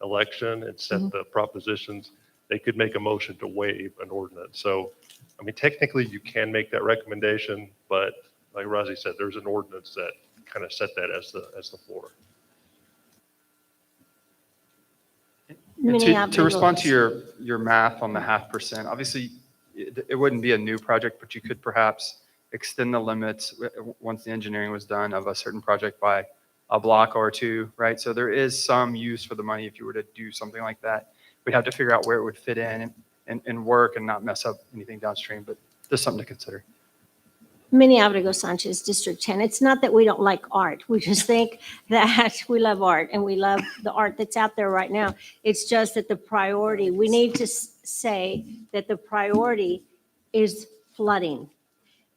election and set the propositions, they could make a motion to waive an ordinance. So, I mean, technically you can make that recommendation, but like Razi said, there's an ordinance that kind of set that as the floor. And to respond to your math on the 0.5%, obviously it wouldn't be a new project, but you could perhaps extend the limits once the engineering was done of a certain project by a block or 2, right? So there is some use for the money if you were to do something like that. We'd have to figure out where it would fit in and work and not mess up anything downstream, but just something to consider. Minnie Abrego Sanchez, District 10. It's not that we don't like art. We just think that we love art and we love the art that's out there right now. It's just that the priority, we need to say that the priority is flooding.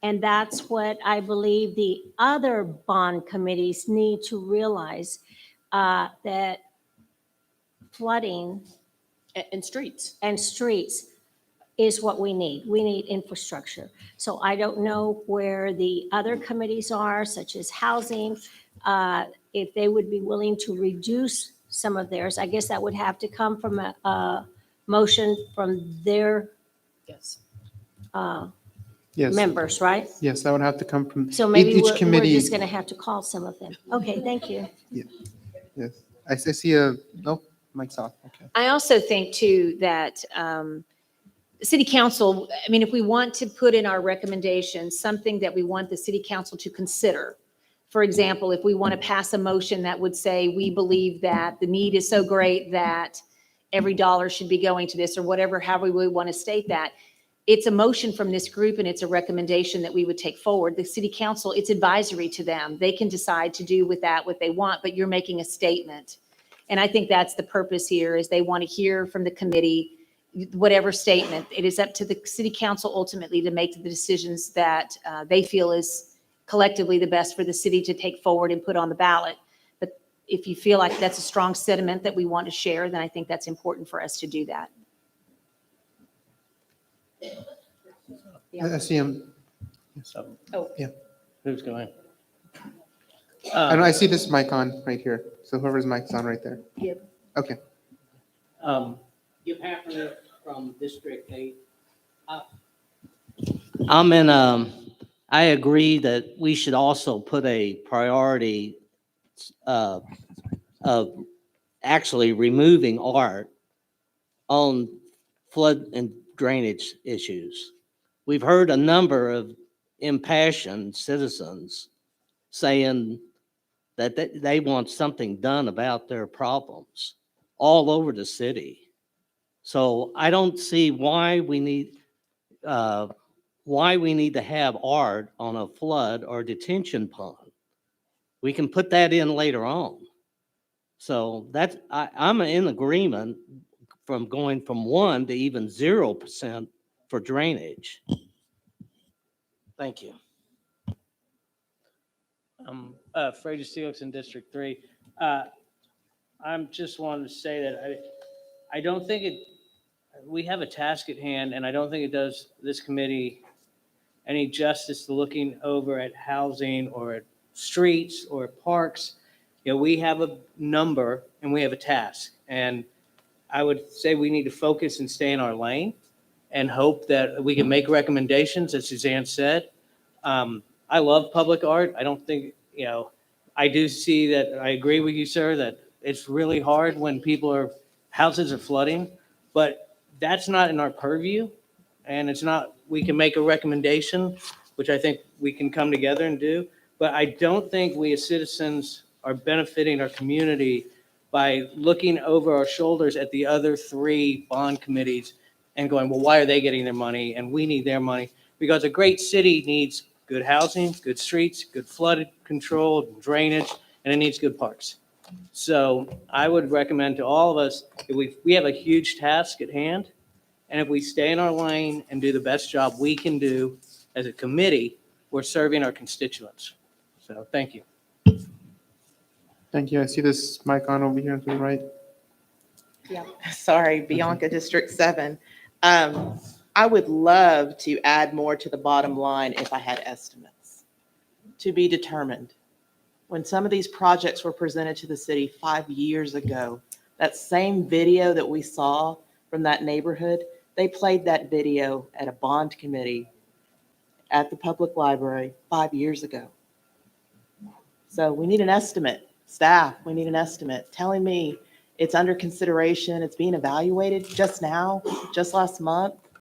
And that's what I believe the other bond committees need to realize, that flooding And streets. and streets is what we need. We need infrastructure. So I don't know where the other committees are, such as housing, if they would be willing to reduce some of theirs. I guess that would have to come from a motion from their Yes. Yes. members, right? Yes, that would have to come from So maybe each we're committee. just going to have to call some of them. Okay, thank you. Yes. I see mic's off. Okay. I also think too that the city council, I mean, if we want to put in our recommendations, something that we want the city council to consider For example, if we want to pass a motion that would say, we believe that the need is so great that every dollar should be going to this, or whatever, however we want to state that, it's a motion from this group and it's a recommendation that we would take forward. The city council, it's advisory to them. They can decide to do with that what they want, but you're making a statement. And I think that's the purpose here, is they want to hear from the committee, whatever statement. It is up to the city council ultimately to make the decisions that they feel is collectively the best for the city to take forward and put on the ballot. But if you feel like that's a strong sentiment that we want to share, then I think that's important for us to do that. I see him. Oh. Yeah. Who's going? I know, I see this mic on right here. So whoever's mic's on right there. Yep. Okay. Give Hafner from District 8. I'm in, I agree that we should also put a priority of actually removing art on flood and drainage issues. We've heard a number of impassioned citizens saying that they want something done about their problems all over the city. So I don't see why we need to have art on a flood or detention pond. We can put that in later on. So that's, I'm in agreement from going from 1 to even 0% for drainage. Thank you. Freddie Steelix in District 3. I'm just wanting to say that I don't think we have a task at hand, and I don't think it does this committee any justice to looking over at housing or at streets or at parks. You know, we have a number and we have a task. And I would say we need to focus and stay in our lane and hope that we can make recommendations, as Suzanne said. I love public art. I don't think, I do see that, I agree with you, sir, that it's really hard when houses are flooding, but that's not in our purview. And it's not, we can make a recommendation, which I think we can come together and do. But I don't think we as citizens are benefiting our community by looking over our shoulders at the other 3 bond committees and going, well, why are they getting their money and we need their money? Because a great city needs good housing, good streets, good flood control, drainage, and it needs good parks. So I would recommend to all of us, if we have a huge task at hand, and if we stay in our lane and do the best job we can do as a committee, we're serving our constituents. So thank you. Thank you. I see this mic on over here to the right. Yeah, sorry, Bianca, District 7. I would love to add more to the bottom line if I had estimates to be determined. When some of these projects were presented to the city 5 years ago, that same video that we saw from that neighborhood, they played that video at a bond committee at the public library 5 years ago. So we need an estimate. Staff, we need an estimate telling me it's under consideration, it's being evaluated just now, just last month.